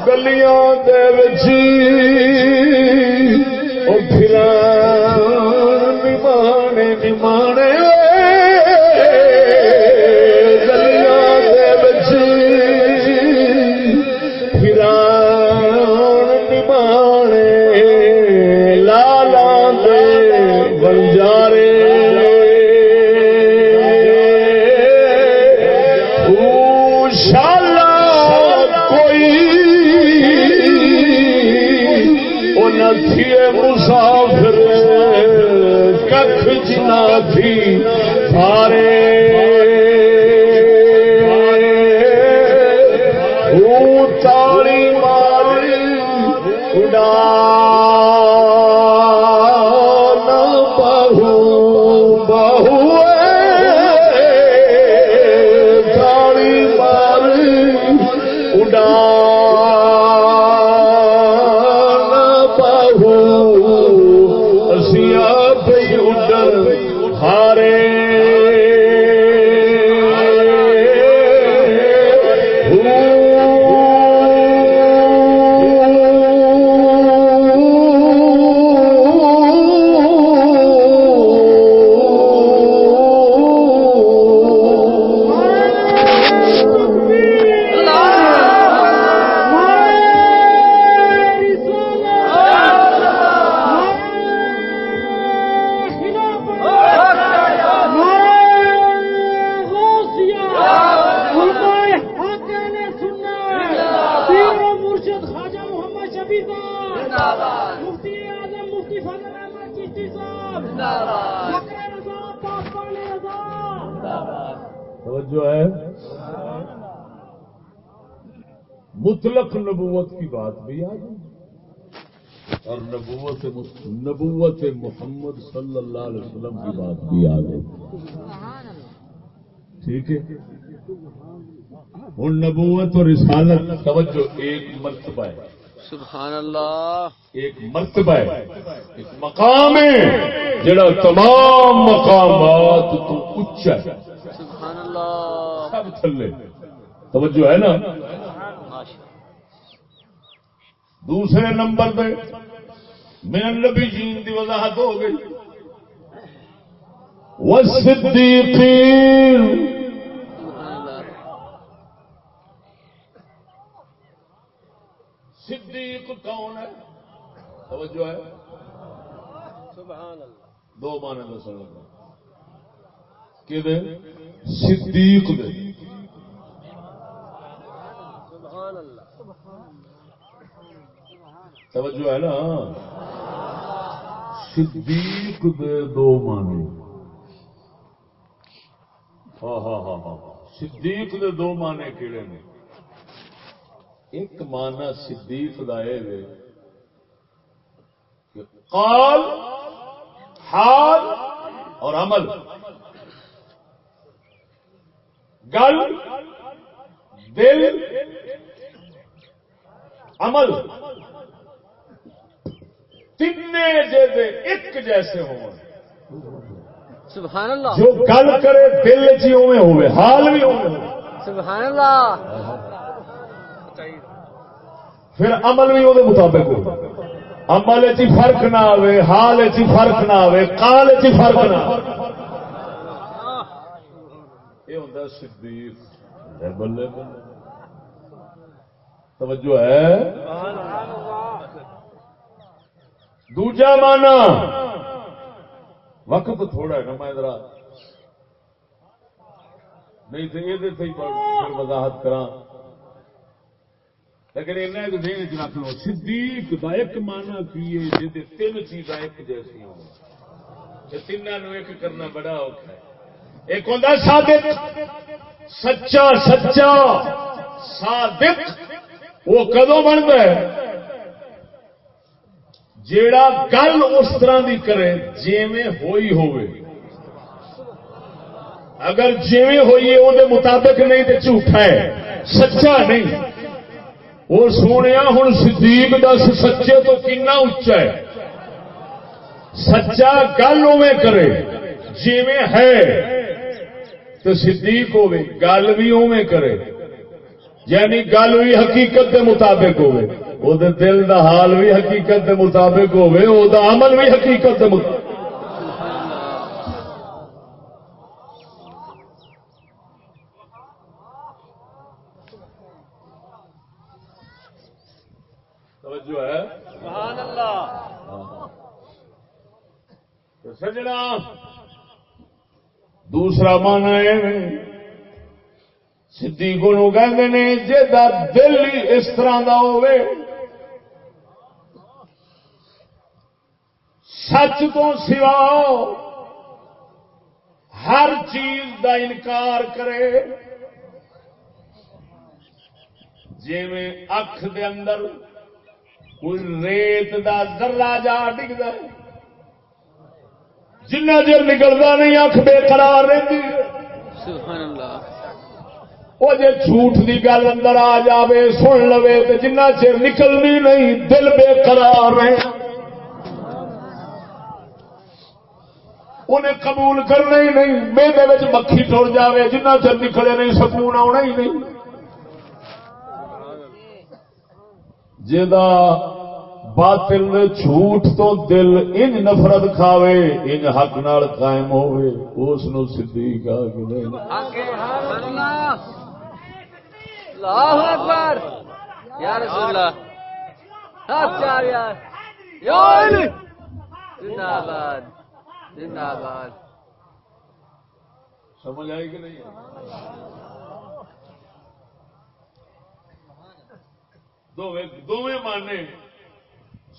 S1: گلیاں دے وچ او پھران نمانے نمانے گلیاں دے وچ پھران نمانے لالاں دے بنجارے مسافر ککھ جنا تھی سارے تاڑی ماری اڑا نہ بہو بہو تاڑی ماری اڑا مطلق نبوت کی بات بھی آ گئی اور نبوت محمد صلی اللہ علیہ وسلم کی بات بھی آ گئی. ٹھیک ہے. ہوں نبوت اور رسالت توجہ ایک مرتبہ ہے.
S2: سبحان اللہ. ایک
S1: مرتبہ ہے, ایک مقام ہے جڑا تمام مقامات تو اونچا ہے.
S2: سبحان اللہ.
S1: سب تھلے. توجہ ہے نا. دوسرے نمبر پہ من نبی جین کی وضاحت ہو گئی. والصدیقین صدیق کون ہے؟ توجہ ہے.
S2: سبحان اللہ.
S1: دو معنی دسنا کہ صدیق دے.
S2: سبحان اللہ.
S1: توجہ ہے نا. صدیق دے دو معنی. ہاں ہاں ہاں ہاں. صدیق دے دو معنی کیڑے نے؟ ایک معنی صدیق دا ہے کہ قال حال اور عمل. گل دل عمل تین جیسے ایک جیسے ہوں.
S2: سبحان اللہ.
S1: جو گل کرے دل چی اوے ہوئے حال بھی ہوئے.
S2: سبحان اللہ.
S1: پھر عمل بھی وہ مطابق ہو. عمل چی فرق نہ آئے, حال چی فرق نہ آئے, قال چی فرق نہ آئے. یہ ہوتا ہے صدیق. بلے بلے توجہ ہے. دوجا مانا وقت تھوڑا ہے نا, میں ذرا نہیں تو یہ وضاحت کرا, لیکن انہیں تو دین چ رکھ لو. صدیق کا ایک مانا کیے جی تین چیزاں ایک جیسی ہوں, تینوں ایک کرنا بڑا اوکھا ہے. ایک ہوتا صادق, سچا سچا صادق. وہ کدوں بنتا ہے جیڑا گل اس طرح دی کرے جیویں ہوئی ہوئے، اگر جیویں ہوئی ہے وہ مطابق نہیں تو جھوٹا ہے، سچا نہیں۔ وہ سونے ہوں صدیق دس سچے تو کنا اچا ہے، سچا گل اوے کرے جیویں ہے تو صدیق ہوے، گل بھی اوے کرے، یعنی گل بھی حقیقت کے مطابق ہوے، وہ دل دا حال بھی حقیقت کے مطابق ہوے، وہ عمل بھی حقیقت کے مطابق۔ توجہ ہے
S2: سبحان اللہ۔
S1: تو سجنا دوسرا مانا ہے صدیق نو کہندے نے جیدا دل ہی اس طرح دا ہوئے، سچ تو سوا ہر چیز دا انکار کرے، جویں اکھ دے اندر کوئی ریت دا ذرہ جا ڈگدا ہے، جنہ چر نکلتا نہیں اکھ بے قرار رہتی،
S2: سبحان اللہ۔
S1: وہ جے جھوٹ دی گل اندر آ جاوے سن لوے تو جنہ چر نکلنی نہیں دل بے قرار رہے، انہیں قبول کرنا ہی نہیں، میدے وچ مکھی ٹر جاوے جنہ چر نکلے نہیں سکون آنا ہی نہیں۔ جدا باطل دے جھوٹ تو دل انج نفرت کھاوے انج حق نال قائم ہوئے، اس نو صدیق آگے لے
S2: اللہ اکبر یا رسول اللہ، ہاتھ چار یار، یا علی زندہ باد زندہ باد۔
S1: سمجھ آئی کہ نہیں؟ دونوں مانے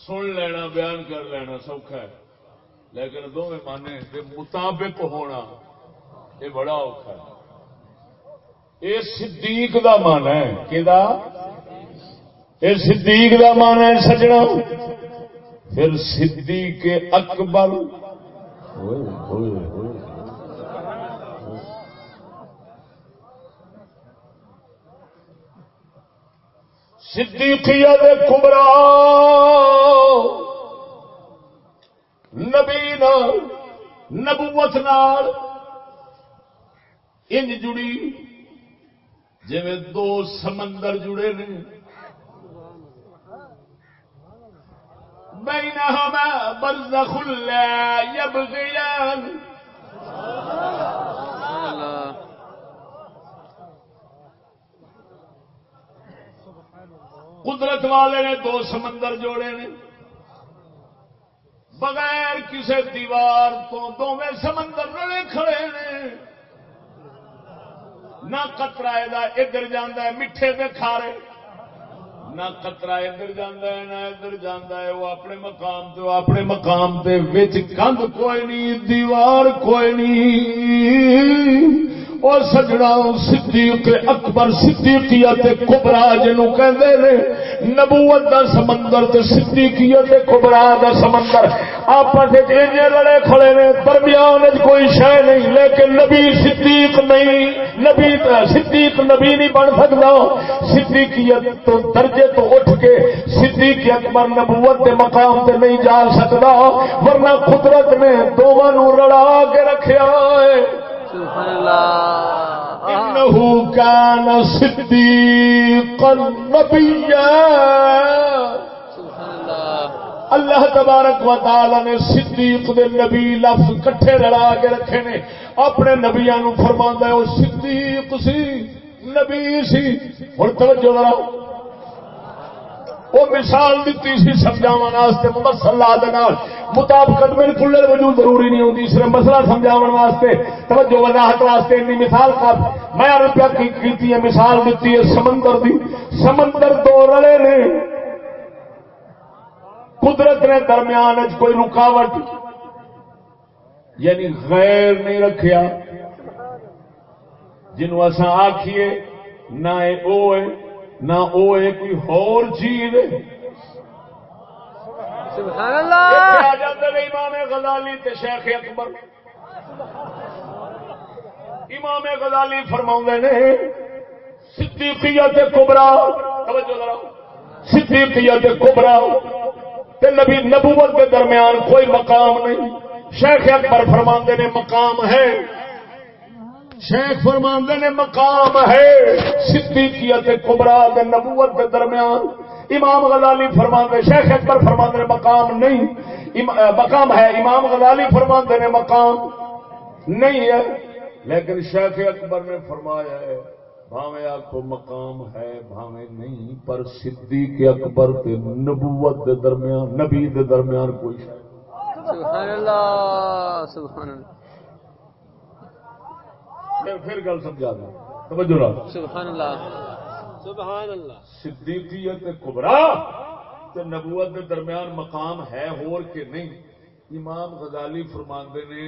S1: سن لینا بیان کر لینا سوکھا ہے، لیکن دونوں مانے کے مطابق ہونا یہ بڑا اوکھا ہے۔ یہ صدیق دا مانا ہے کہ یہ صدیق دا مانا ہے سجنا، پھر صدیق اکبر صدیقیت کبریٰ نبی نال نبوت نال انج جڑی جویں دو سمندر جڑے نے، بینہما برزخ لا یبغیان، قدرت والے نے دو سمندر جوڑے نے، بغیر کسی دیوار تو دونوں سمندر رلے کھڑے نے، نہ قطرہ ادھر جانا ہے میٹھے دے کھارے، نہ قطرہ ادھر جانا ہے نہ ادھر جانا ہے، وہ اپنے مقام تے وچ کندھ کوئی نہیں دیوار کوئی نہیں۔ اور سجنا صدیق اکبر صدیقیت کبریٰ جنوں کہندے نے، نبوت دا سمندر تے صدیقیت کبریٰ دا سمندر آپس وچ انج لڑے کھڑے نے، درمیان وچ کوئی شے نہیں، لیکن نبی صدیق نہیں، نبی صدیق نبی نہیں بن سکدا، صدیقیت تو درجے تو اٹھ کے صدیق اکبر نبوت دے مقام تے نہیں جا سکدا، ورنہ قدرت نے دونوں نوں رلا کے رکھیا ہے۔
S2: سبحان اللہ۔
S1: انہو کان صدیقا نبیا،
S2: سبحان اللہ۔
S1: اللہ تبارک و تعالی نے صدیق دے نبی لفظ کٹھے لڑا کے رکھے نے، اپنے نبیاں نو فرماندا ہے او صدیق سی نبی سی۔ ہن توجہ ذرا، وہ مثال دیتی سی سمجھاون واسطے مصلا دے نال مطابقت بالکل وجود ضروری نہیں ہوندی، صرف مسئلہ سمجھاون واسطے توجہ وضاحت واسطے انی مثال کا میں روپیہ کیتی ہے، مثال دیتی ہے سمندر دی، سمندر دو رلے نے، قدرت نے درمیان کوئی رکاوٹ یعنی غیر نہیں رکھیا، جنوں اساں آکھیے نہ او ہے نہ او ہے کوئی اور چیز ہے،
S2: سبحان
S1: آ
S2: اللہ
S1: جاتے ہیں امام غزالی تے شیخ اکبر. امام غزالی فرماؤں نے صدیقیت کبرا، توجہ ذرا، صدیقیت کبرا تے نبی نبوت کے درمیان کوئی مقام نہیں. شیخ اکبر فرماندے نے مقام ہے، شیخ فرماندے نے مقام ہے صدیقیت کبرا تے نبوت کے درمیان. امام غزالی فرماندے، شیخ اکبر فرماندے نے مقام نہیں، مقام ہے. امام غزالی فرماندے نے مقام نہیں ہے، لیکن شیخ اکبر نے فرمایا ہے بھاویں آخو مقام ہے بھاویں نہیں، پر صدیق اکبر تے نبوت دے درمیان، نبی دے درمیان کوئی شے.
S2: سبحان اللہ سبحان اللہ
S1: پھر گل سمجھا دیں، توجہ رکھ.
S2: سبحان اللہ سبحان اللہ.
S1: صدیقیت کبرا تے نبوت دے درمیان مقام ہے ہور کے نہیں. امام غزالی فرماندے نے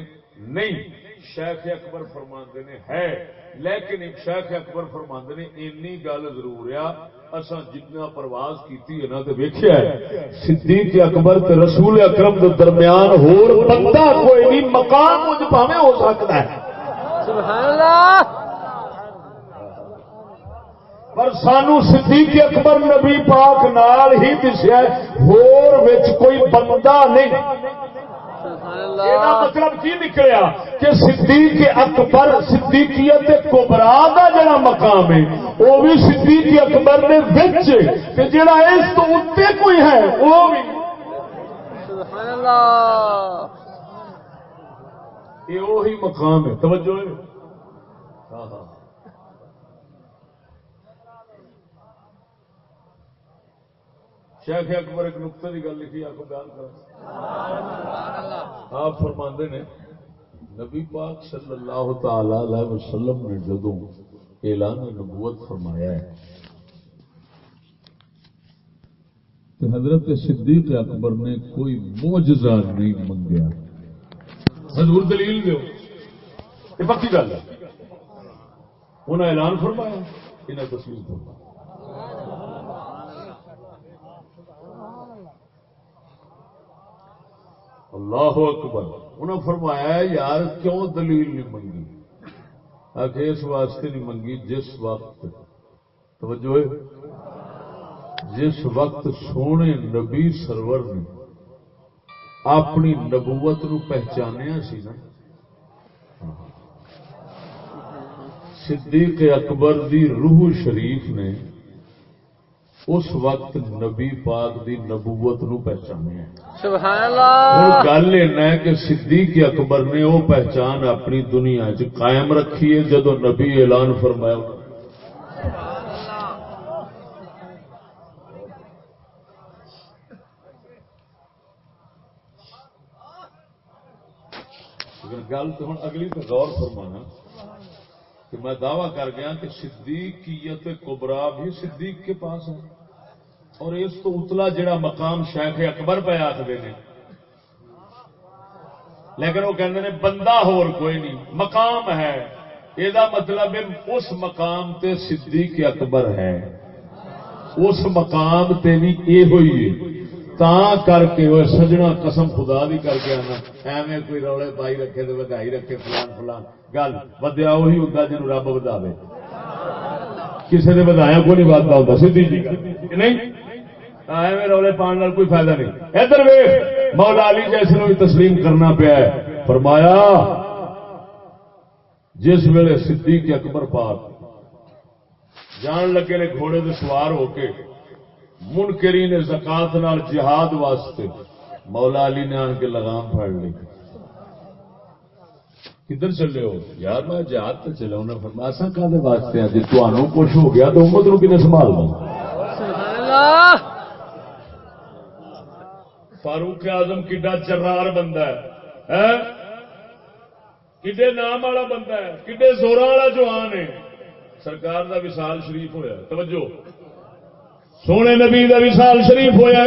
S1: نہیں، شیخ اکبر فرماندے نے ہے. لیکن شیخ اکبر فرماندے نے اینی گل ضرور ہے، اساں جتنا پرواز کیتی ہے نا تے ویکھیا ہے صدیق اکبر تے رسول اکرم دے درمیان ہور بندہ کوئی نہیں، مقام مجھ پاویں ہو سکتا ہے.
S2: سبحان اللہ.
S1: پر سانو صدیق اکبر نبی پاک نال ہی دسیا ہور وچ کوئی بندہ نہیں. یہ مطلب کی نکلیا کہ صدیق اکبر صدیقیت کبرا دا جڑا مقام ہے وہ بھی صدیق اکبر نے وچ تے جڑا اس تو اوتے کوئی ہے وہ بھی
S2: سبحان اللہ.
S1: یہ وہی مقام ہے. توجہ ہے. ہاں ہاں شیخ اکبر ایک نقطے کی گل لکھی آپ کو بیان کر. آپ فرماندے نے نبی پاک صلی اللہ تعالی علیہ وسلم نے جدوں اعلان نبوت فرمایا ہے تو حضرت صدیق اکبر نے کوئی معجزہ نہیں منگیا. حضور دلیل دیو، یہ پکی گل ہے. انہوں نے اعلان فرمایا، انہیں تسلیم فرمایا. اللہ اکبر. انہوں نے فرمایا یار کیوں دلیل نہیں منگی؟ آخر اس واسطے نہیں منگی جس وقت، توجہ ہے، جس وقت سونے نبی سرور نے اپنی نبوت نو پہچانیا سی نا، صدیق اکبر دی روح شریف نے اس وقت نبی پاک دی نبوت نو پہچانیا.
S2: سبحان اللہ.
S1: گل ہے کہ صدیق اکبر نے وہ پہچان اپنی دنیا چ قائم رکھی ہے جدو نبی اعلان فرمایا. گل تو ہوں اگلی تو غور فرمانا کہ میں دعویٰ کر گیا کہ صدیقیت کبرا بھی صدیق کے پاس ہے، اور اس تو اتلا جڑا مقام شیخ اکبر پہ آخر نے، لیکن وہ کہتے ہیں بندہ ہور کوئی نہیں، مقام ہے. یہ مطلب ہے اس مقام تے صدیق اکبر ہے، اس مقام تے بھی یہ ہوئی ہے. تا کر کے وہ سجنا قسم خدا دی کر کے آنا ایویں کوئی رولے پائی رکھے تو ودائی رکھے فلان فلان گل ودیا وہی ہوتا جنوں رب وداوے. کسی نے ودایا کوئی نہیں ودتا ہوتا سیدھی جی نہیں، ایویں رولے پان کوئی فائدہ نہیں. ادھر ویکھ مولا علی جیسے بھی تسلیم کرنا پیا ہے. فرمایا جس ویلے صدیق اکبر پاک جان لگے نے گھوڑے دے سوار ہو کے منکرین زکات نال جہاد واسطے، مولا علی نے آن کے لگام پھاڑ لی. کدھر چلے ہو؟ یار میں جہاد تے چلا. انہیں فرمایا اساں کدے واسطے جی تانوں کچھ ہو گیا تو امت نو کنے سنبھالنا؟
S2: سبحان اللہ.
S1: فاروق اعظم کڈا جرار بندہ ہے، کڈے نام والا بندہ ہے، کڈے زوراں والا جوان ہے. سرکار دا وصال شریف ہویا، توجہ سونے نبی دا وصال شریف ہویا.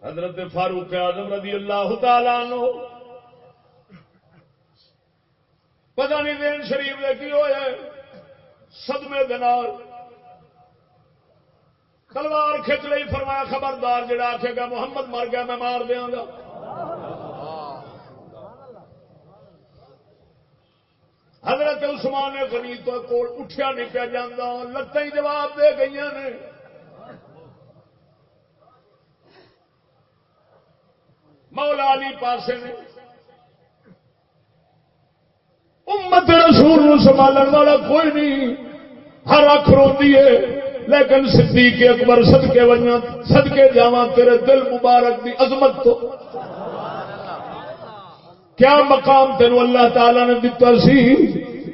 S1: حضرت فاروق اعظم رضی اللہ تعالی عنہ پتہ نہیں دین شریف دے کی ہویا صدمے دے نال تلوار کھچ لئی، فرمایا خبردار جڑا آکھے گا محمد مر گیا میں مار دیاں گا. حضرت عثمان غنی تو کول اٹھیا نہیں پیا جاندا، لتاں ہی جواب دے گئیاں نے. مولا علی پاسے نے، امت رسول نو سنبھالن والا کوئی نہیں، ہر اکھ روندی ہے، لیکن صدیق اکبر صدقے ونجاں صدقے جاواں تیرے دل مبارک دی عظمت تو کیا مقام تینوں اللہ تعالی نے دتا سی.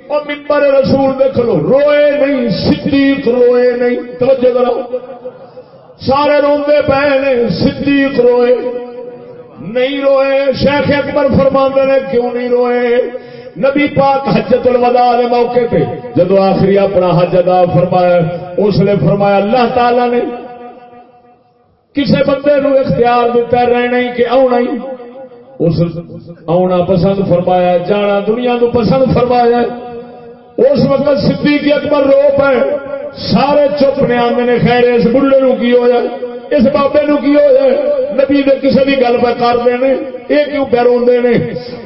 S1: اور منبر رسول دیکھ لو، روئے نہیں صدیق، روئے نہیں. توجہ کرو، سارے روندے پے نے، صدیق روئے نہیں. روئے شیخ اکبر فرماندے نے کیوں نہیں روئے؟ نبی پاک حجۃ الوداع کے موقع پہ جدو آخری اپنا حج ادا فرمایا، اس نے فرمایا اللہ تعالی نے کسے بندے نو اختیار دیتا رہنا ہی کہ آنا ہی. اس آنا پسند فرمایا، جانا دنیا تو پسند فرمایا. اس وقت صدیق اکبر رو پے، سارے چپ نے آندے نے خیر اس بڑھے نو کی ہو جائے، اس بابے نو کی ہو جائے، نبی دے کسی بھی گل پہ کرتے ہیں یہ کیوں پہ روندے نے؟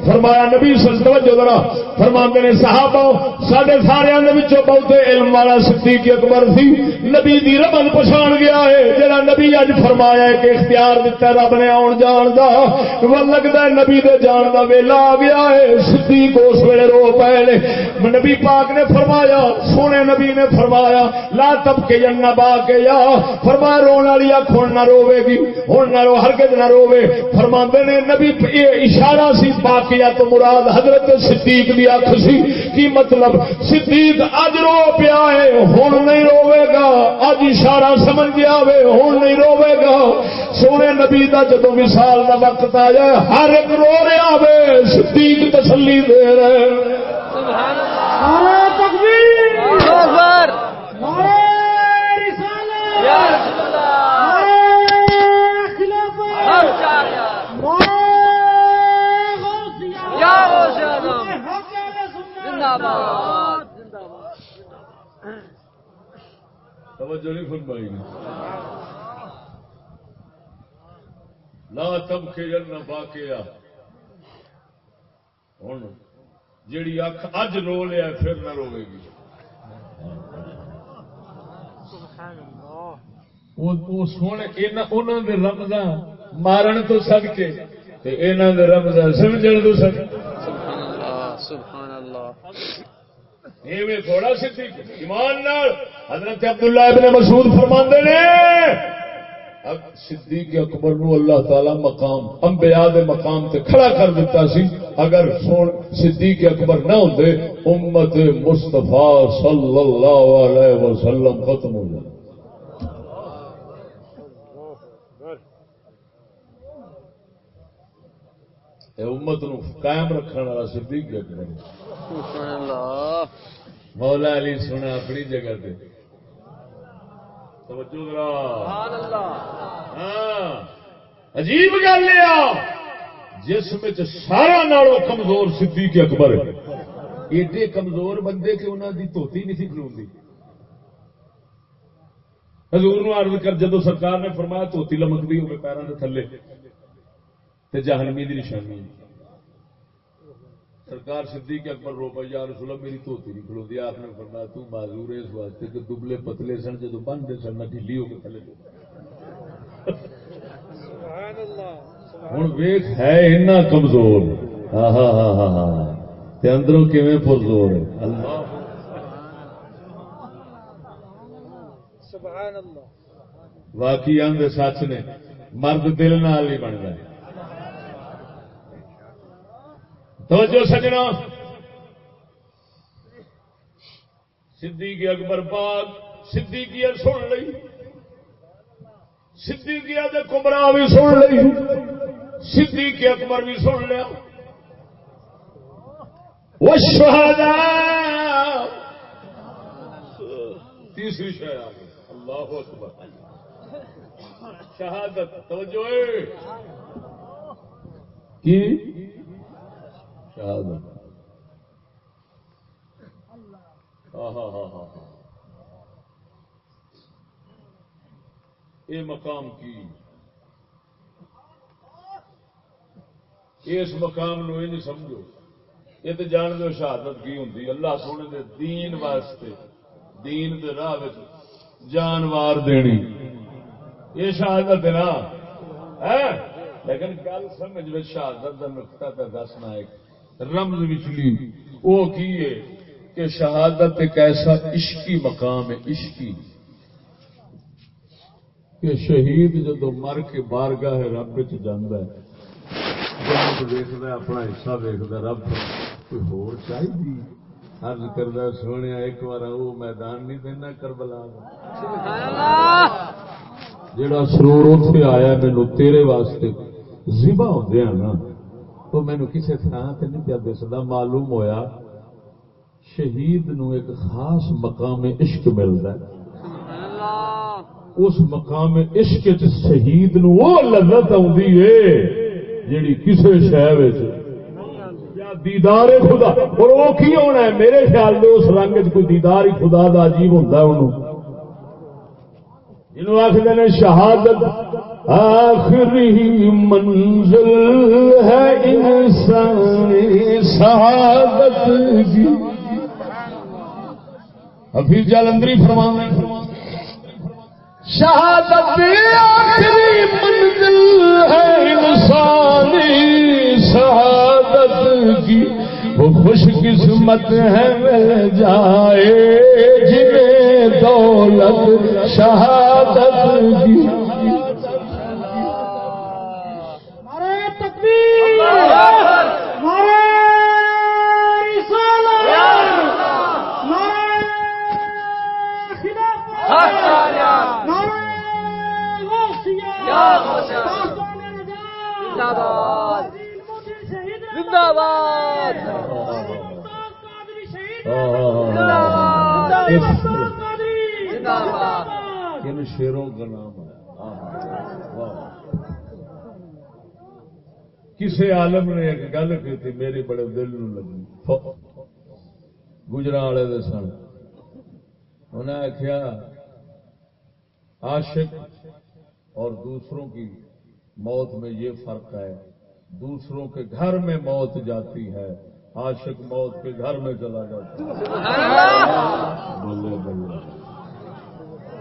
S1: فرمایا نبی توجہ ذرا فرماندے نے صحابہ ساڈے سارے بہتے علم والا صدیق اکبر سی، نبی دی رمض پچھان گیا ہے. جڑا نبی اج فرمایا ہے کہ اختیار دیتا رب نے آن جان دا، لگتا ہے نبی دے جان دا ویلا آ گیا ہے. صدیق اس ویلے رو پے نے. نبی پاک نے فرمایا، سونے نبی نے فرمایا لا تبکے جنہ با کے یا، فرمایا رون والی اکھ ہن نہ روے گی، ہن نہ رو، ہرگز نہ روے. فرماندے نے نبی یہ اشارہ سی باقیہ تو مراد حضرت صدیق دی اکھ سی. کی مطلب صدیق اج رو پیا ہے ہن نہیں روے گا، اج اشارہ سمجھ گیا وے ہن نہیں روے گا. سونے نبی دا جدوں وصال دا وقت آیا ہر ایک رو رہا وے، صدیق تسلی دے رہے.
S2: سبحان اللہ،
S3: نعرہ تکبیر،
S2: اللہ اکبر،
S3: نعرہ رسالت،
S2: یا رسول اللہ،
S3: نعرہ خلافت،
S2: ہر چاہیے
S3: نعرہ غوثیہ،
S2: یا غوث اعظم،
S3: حق اہل سنت،
S2: زندہ باد، زندہ باد.
S1: توجہ نہیں فرمائی. لا تبکے جنہ باقیہ، ہن جیڑی اکھ اج رو لیا پھر نہ روے گی. وہ سونے انہوں نے رمضاں مارن تو سدکے انہوں نے رمضاں سمجھن تو سدکے.
S2: سبحان اللہ، سبحان اللہ.
S1: ایویں تھوڑا صدیق ایمان نال. حضرت عبداللہ ابن مسعود فرماندے نے صدیق اکبر نو اللہ تعالی مقام انبیاء دے مقام تے کھڑا کر دیتا سی. اگر صدیق اکبر نہ ہوندے امت مصطفیٰ صلی اللہ علیہ وسلم ختم ہو جائے. امت نو قائم رکھنے والا صدیق اکبر.
S2: سبحان اللہ.
S1: مولا علی سنا اپنی جگہ تے. توجہ ذرا.
S2: سبحان اللہ.
S1: ہاں عجیب گل ہے جس میں سارا نالوں کمزور صدیق اکبر ہے. ایڈے کمزور بندے کہ انہوں دی دھوتی نہیں تھی کھلوندی. حضور نو عرض کر جدو سرکار نے فرمایا دھوتی لمکدی ہوے پیروں کے تھلے تے جہنمی دی نشانی. سرکار صدیق اکبر رو پا یا رسول اللہ میری دھوتی نہیں کھلوندی. آپ نے فرمایا تو معذور ہے اس واسطے کہ دبلے پتلے سن جدو بنتے سن نہ ڈھیلی ہو کے تھلے. ہوں ویخ ہے اتنا کمزور ہاں ہاں ہاں ہاں ہاں اندروں کیویں پرزور ہے. اللہ
S3: سبحان اللہ.
S1: واقعی آندے سچ نے مرد دل نال ہی بنتا ہے. توجہ سجنا صدیق اکبر پاک صدیقیت سن لئی، صدیقیت کبریٰ بھی سن لئی، صدیق اکبر بھی سن لیا. والشہداء تیسری شے آ گئی. اللہ اکبر. شہادت. توجہ کی شہادت. یہ مقام کی اس مقام نو یہ نہیں سمجھو، یہ تو جان دو شہادت کی ہوں اللہ سونے دے دین واسطے دین دے راہ جان وار دینی، یہ شہادت ہے نا لیکن گل سمجھ میں شہادت کا نقطہ پہ دسنا ایک رمز وچلی وہ کی ہے کہ شہادت ایک ایسا عشقی مقام ہے، عشقی کہ شہید جدو مر کے بارگاہ رب چ جانا ہے ویکد اپنا حصہ ویکد رب کوئی ہور چاہیے عرض کردہ سونے ایک بار وہ میدان نہیں دینا کربلا جڑا سرور اتنے آیا مینو تیرے واسطے ذبح ہوندے نا تو مینو کسی تھان سے نہیں پیا دسدا، معلوم ہویا شہید نو ایک خاص مقام عشق ملتا ہے، اس مقام عشق شہید نو وہ لذت آتی ہے جیڑی کسی شہر دیدار خدا، اور وہ کی ہونا ہے میرے خیال میں اس رنگ کوئی دیدار ہی خدا دا عجیب ہوتا ہے انہوں جنہوں آخر نے شہادت آخری منزل ہے انسانی شہادت کی، حفیظ جالندری فرمانے شہادت آخری منزل ہے انسانی شہادت کی، وہ خوش قسمت ہے مل جائے جنہیں دولت شہادت کی۔
S3: نعرہ تکبیر، نعرہ رسالت، نعرہ خلافت، نعرہ غوثیہ، پاسبان نجات،
S2: زندہ باد،
S1: ان شیروں کا نام ہے کسی عالم نے ایک گل کی تھی میری بڑے دل نو لگی، گجرا والے دے سن، انہیں آخیا عاشق اور دوسروں کی موت میں یہ فرق ہے، دوسروں کے گھر میں موت جاتی ہے، عاشق موت کے گھر میں چلا جاتا ہے۔ بلے بلے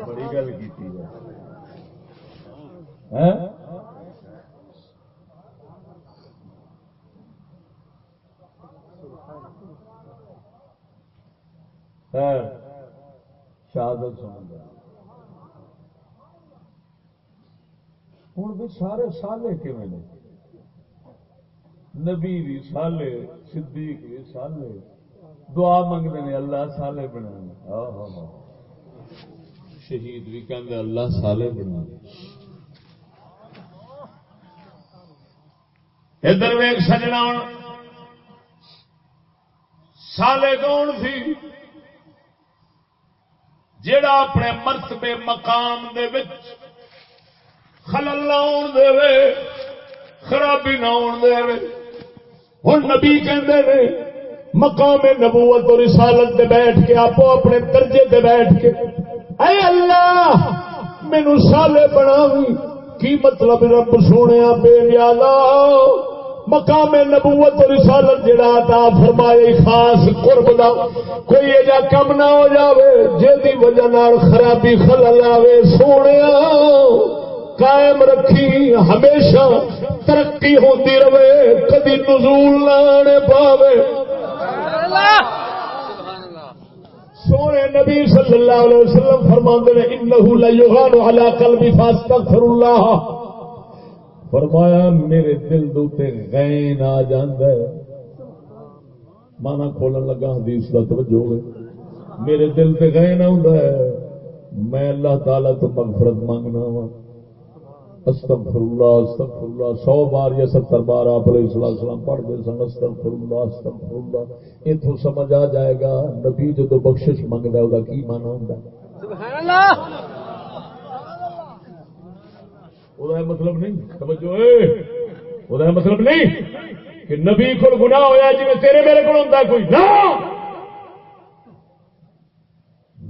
S1: بڑی گل کی خیر شہادت سمجھ ہوں بھی سارے سالے کیون نے، نبی بھی سالے، صدیق بھی سالے، دعا منگتے ہیں اللہ سالے بنا، شہید بھی کہتے اللہ سالے بنا۔ ادھر ویگ سجنا سالے کون سی جڑا اپنے مرتبے مقام دے وچ خلل نہ آن دے، خرابی نہ آن دے۔ ہن نبی کہندے نے مقام نبوت اور رسالت دے بیٹھ کے آپ اپنے درجے دے بیٹھ کے اے اللہ مینو سالے بناوی، کی مطلب رب سونے بے نیازا مقام نبوت اور رسالت جڑا عطا فرمائے خاص قرب دا کوئی ایجا کم نہ ہو جاوے جیدی وجہ نال خرابی خلل آوے، سونے قائم رکھی ہمیشہ ترقی ہوتی رہے، کدی نزول نہ آنے پاوے۔ سونے نبی صلی اللہ علیہ وسلم فرماندے نے انہ لیغان علی قلبی فاستغفر اللہ، فرمایا میرے دل دوتے غین آ جاندا ہے، مانا کھولن لگا حدیث دا توجہ ہوئے، میرے دل تے غین آندا ہے، میں اللہ تعالی تو مغفرت مانگنا ہوں، استغفر اللہ 100 بار یا 70 بار آپ علیہ السلام پڑھتے سن استغفر اللہ۔ اتوں سمجھ آ جائے گا نبی جدو بخشش منگتا ہے وہ کی مانا ہوتا ہے، وہ مطلب نہیں سمجھو، وہ مطلب نہیں کہ نبی کو گناہ ہویا جی تیرے میرے کو ہوتا کوئی نہ،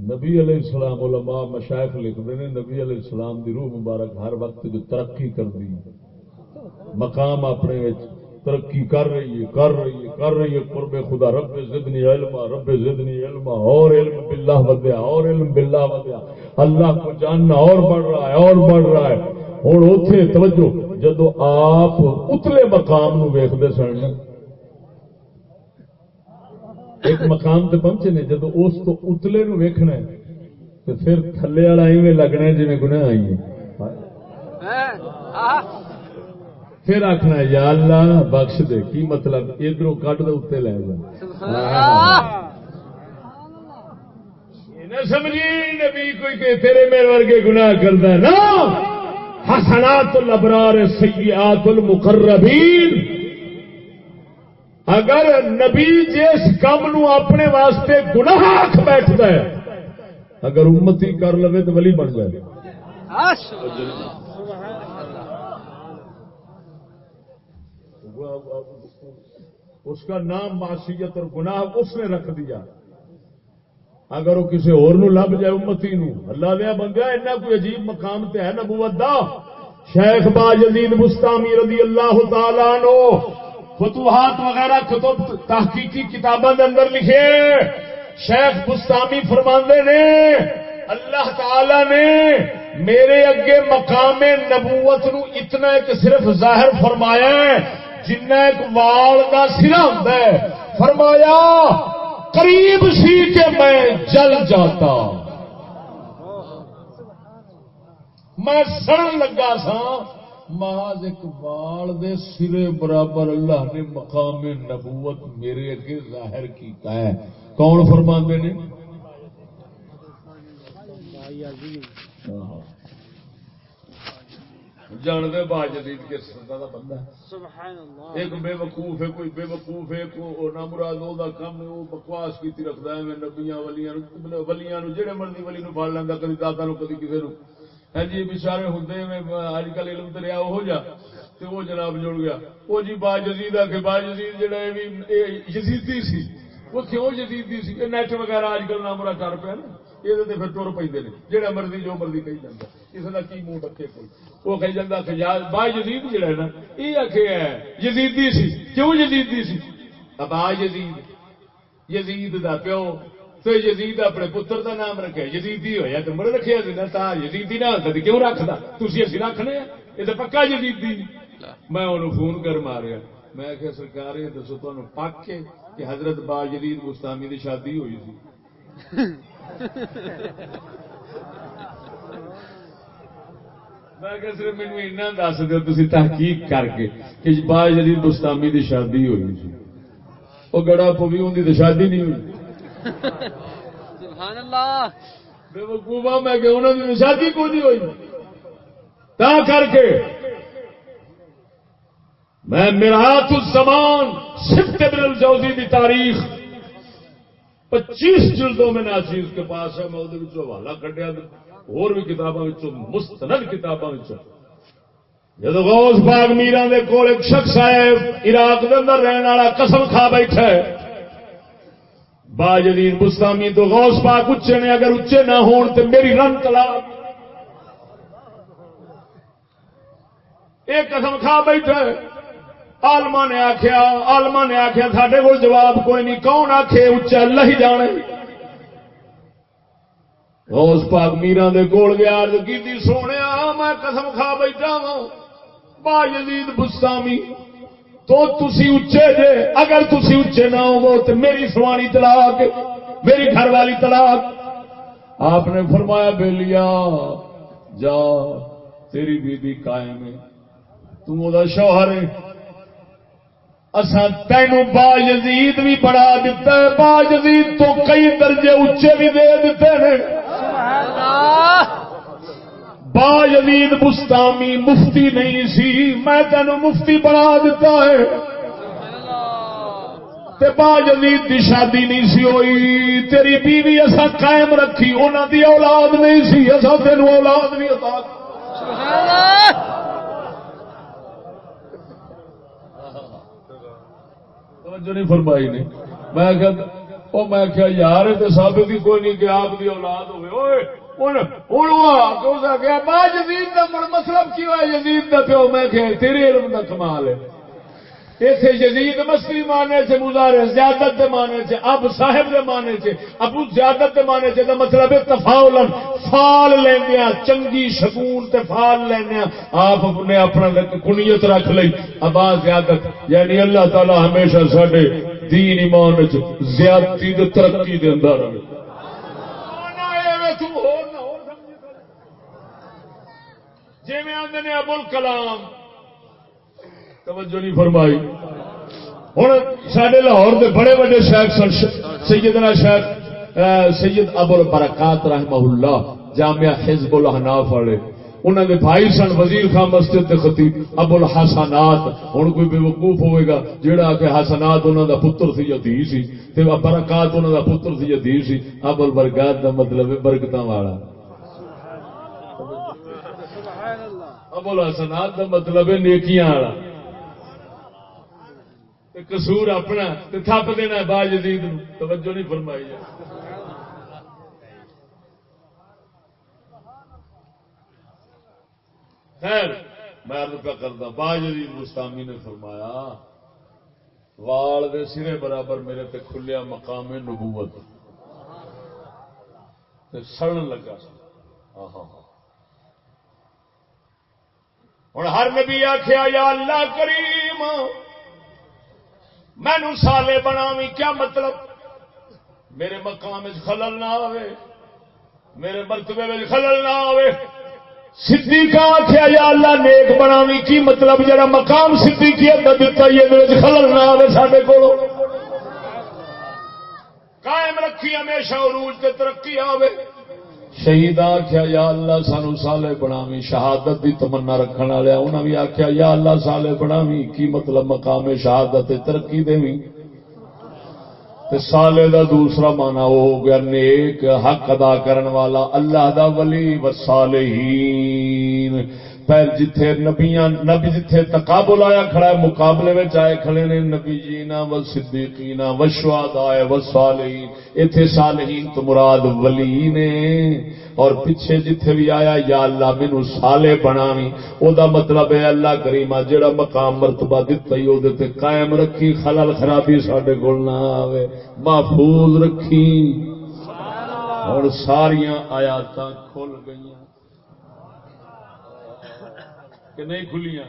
S1: نبی نبی علیہ السلام علماء مشائخ لکھتے ہیں نبی علیہ السلام دی روح مبارک ہر وقت جو ترقی کر دی مقام اپنے ترقی کر رہی ہے قرب خدا رب زدنی علما اور علم باللہ ودیا اللہ کو جاننا اور بڑھ رہا ہے ہوں اوتھے توجہ جدو آپ اتلے مقام نو ویکھدے سن ایک مقام تے پہنچے نے جدو اس تو اتلے نو ویکھنا ہے تو پھر تھلے والا ایویں لگنا ہے جویں گناہ آئی ہے پھر آخنا یا اللہ بخش دے کی مطلب ادھروں کٹ دے اتنے لے جا سمجھی نبی کوئی کہ تیرے میرے ورگے گناہ کرتا ہے نا حسنات الابرار سیئات المقربین اگر نبی جس کم نو اپنے واسطے گناہ آکھ بیٹھتا ہے اگر امتی کر لے تو ولی بن جائے اس کا نام معصیت اور گناہ اس نے رکھ دیا اگر وہ کسی اور نو لب جائے امتی نو اللہ دیا بندہ اتنا کوئی عجیب مقام تے ہے نبوت دا شیخ باجزید بستامی رضی اللہ تعالیٰ عنہ فتوحات وغیرہ کتب تحقیقی کتابوں کے اندر لکھے شیخ بستامی فرماندے نے اللہ تعالی نے میرے اگے مقام نبوت نو اتنا ایک صرف ظاہر فرمایا ہے جنہ ایک وال کا سرا ہوندا ہے فرمایا قریب سی کہ میں جل جاتا میں سڑن لگا سا محض ایک وال دے سرے برابر اللہ نے مقام نبوت میرے اگے ظاہر کیتا ہے کون فرماندے نے جاندے باجدید کے سردا دا بندہ ہے ایک بے وقوف ہے کوئی بے وقوف ہے کو نہ مراد او دا کم او بکواس کیتی رکھدا ہے میں نبیاں ولیاں نو جڑے مرضی ولی نو پڑھ لیندا کبھی داتا نو کبھی کسے نو ہاں جی بیچارے ہوندے میں اج کل علم تے رہیا ہو جا تے وہ جناب جڑ گیا وہ جی باجدید آ کے باجدید جڑا ہے یزیدی سی وہ کیوں یزیدی سی کہ نیٹ وغیرہ اج کل نام چل پیا نا یہ پھر ٹر پہ جہاں مرضی جو مرضی کہی جاتا کسی کا کی منہ رکھے کوئی وہ کہی جاتا با یزید جڑا ہے نا یہ آخے ہے یزیدی سی کیوں یزیدی سی ابا یزید دا پیو تو یزید اپنے پتر دا نام رکھے یزیدی ہویا تو مڑ رکھے تا یزیدی نہ ہوتا تو کیوں رکھتا تھی اسی رکھنے یہ تو پکا یزیدی میں انہوں فون کر ماریا میں کہ سرکار یہ دسو تمہیں پک کے کہ حضرت با یزید بستامی دی شادی ہوئی سی میں کہ صرف مینوں اینا دس دیو تسی تحقیق کر کے کہ با یزید بستامی دی شادی ہوئی سی وہ گڑا پوی ان کی شادی نہیں ہوئی
S2: سبحان اللہ
S1: بے وقوفا میں کہ انہوں کی شادی کو نہیں ہوئی تا کر کے میں مرآت الزمان صفت ابن الجوزی کی تاریخ 25 جلدوں میں ناچیز کے پاس ہے میں وہ حوالہ کٹیا اور بھی کتابوں مستند کتابوں جب غوث پاک میران دے کول ایک شخص آئے عراق دے اندر رہنے والا قسم کھا بیٹھا ہے با یزید بستامی تو غوث پاک اچے نے اگر اچے نہ ہون تو میری رن طلاق ایک قسم کھا بیٹھا ہے آلما نے آخیا ساڈے کول جواب کوئی نہیں کون آخے اچا اللہ ہی جانے غوث پاک میران دے کول گیا عرض کیتی سونیا میں قسم کھا بیٹھا ہوں با یزید بستامی تو تسی اچے جے اگر تسی اچے نہ ہو تو میری سوانی طلاق میری گھر والی طلاق آپ نے فرمایا بیلیا جا تیری بیوی قائم ہے تم وہ شوہر ہے اساں تینوں با یزید بھی بڑھا دیتا ہے با یزید تو کئی درجے اچے بھی دے دیتے ہیں با یزید بستامی مفتی نہیں سی میں تینوں مفتی بنا دیتا ہے تے با یزید دی شادی نہیں سی ہوئی تیری بیوی اساں قائم رکھی انہاں دی اولاد نہیں سی اساں تینوں اولاد نہیں عطا توجہ نہیں فرمائی نے میں کہ وہ میں کیا یار تو ثابت ہی کوئی نہیں کہ آپ کی اولاد ہوئے یزید کا مطلب کی ہوا یزید کا پیو میں کہ تیرے علم کا کمال ہے ایتھے یزید مستی مانے سے مظاہرے زیادت دے مانے سے اب صاحب دے مانے سے ابو زیادت دے مانے سے مطلب ہے تفاولن فال لیندیاں چنگی شگون تے فال لیندیاں آپ نے اپنا کنیت رکھ لئی ابا زیادت یعنی اللہ تعالی ہمیشہ ساڈے دین ایمان وچ زیادتی تے ترقی دے اندر رہے جی میں آدھے نے ابو الکلام توجہ نہیں فرمائی ہوں سڈے لاہور کے بڑے بڑے شیخ سن سیدنا شیخ سید ابو البرکات رحمہ اللہ جامعہ حزب الاحناف والے انہوں نے بھائی سن وزیر خان مسجد کے خطیب ابو الحسنات ہوں کوئی بے وقوف ہوئے گا جہاں کہ حسنات انہوں کا پتر سی یا دھی سی برکات انہوں کا پتر سی یا دھی سی ابو البرکات کا مطلب ہے برکتاں والا ابو الحسنات کا مطلب ہے نیکیاں والا قصور اپنا تھپ دینا با یزید توجہ نہیں فرمائی جائے خیر میں عرض پہ کرتا با یزید مستامی نے فرمایا وال دے سرے برابر میرے تے کھلیا مقام نبوت سڑن لگا ہوں ہر نبی آخیا یا اللہ کریم مینو سالے بناوی کیا مطلب میرے مقام خلل نہ آوے میرے مرتبے میں خلل نہ آوے صدیق آخیا یا اللہ نیک بناوی کی مطلب جڑا مقام صدیقیت دا دتا یہ خلل نہ آوے ساڈے کولو قائم رکھی ہمیشہ عروج تے ترقی آوے شہید آخیا یا اللہ سانو سالے بناوی شہادت دی تمنا رکھن والے انہاں بھی آخیا یا اللہ سالے بناوی کی مطلب مقام شہادت ترقی دیوی تے سالے دا دوسرا معنی وہ ہو گیا نیک حق ادا کرن والا اللہ دا ولی والصالحین پھر جتھے نبیاں نبی جتھے تقابل آیا کھڑا ہے مقابلے میں آئے کھڑے نے نبیین و صدیقین و شہداء و صالحین ایتھے صالحین تو مراد ولی نے اور پیچھے جتھے بھی آیا یا اللہ مینوں صالح بناویں او دا مطلب ہے اللہ کریمہ جڑا مقام مرتبہ دتا ہی او دے تے قائم رکھی خلل خرابی ساڈے کول نہ آوے محفوظ رکھی اور ساریاں آیاتاں کھل گئیاں کہ نہیں کھلیاں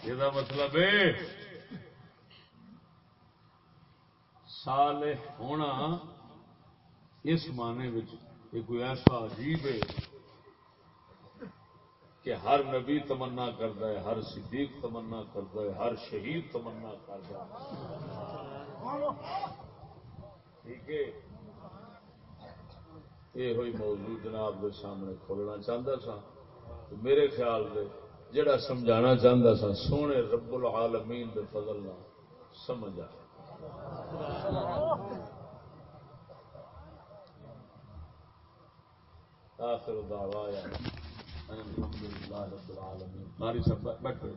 S1: یہ مطلب ہے صالح ہونا اس معنی یہ کوئی ایسا عجیب ہے کہ ہر نبی تمنا کرتا ہے ہر صدیق تمنا کرتا ہے ہر شہید تمنا کرتا ہے ٹھیک ہے یہ ہوئی موضوع جناب کے سامنے کھولنا چاہتا سا میرے خیال سے جڑا سمجھانا چاہتا سا سونے رب العالمین دے فضل نہ سمجھ آ آخر دعوانا الحمدللہ رب العالمین ہماری سب بیٹھے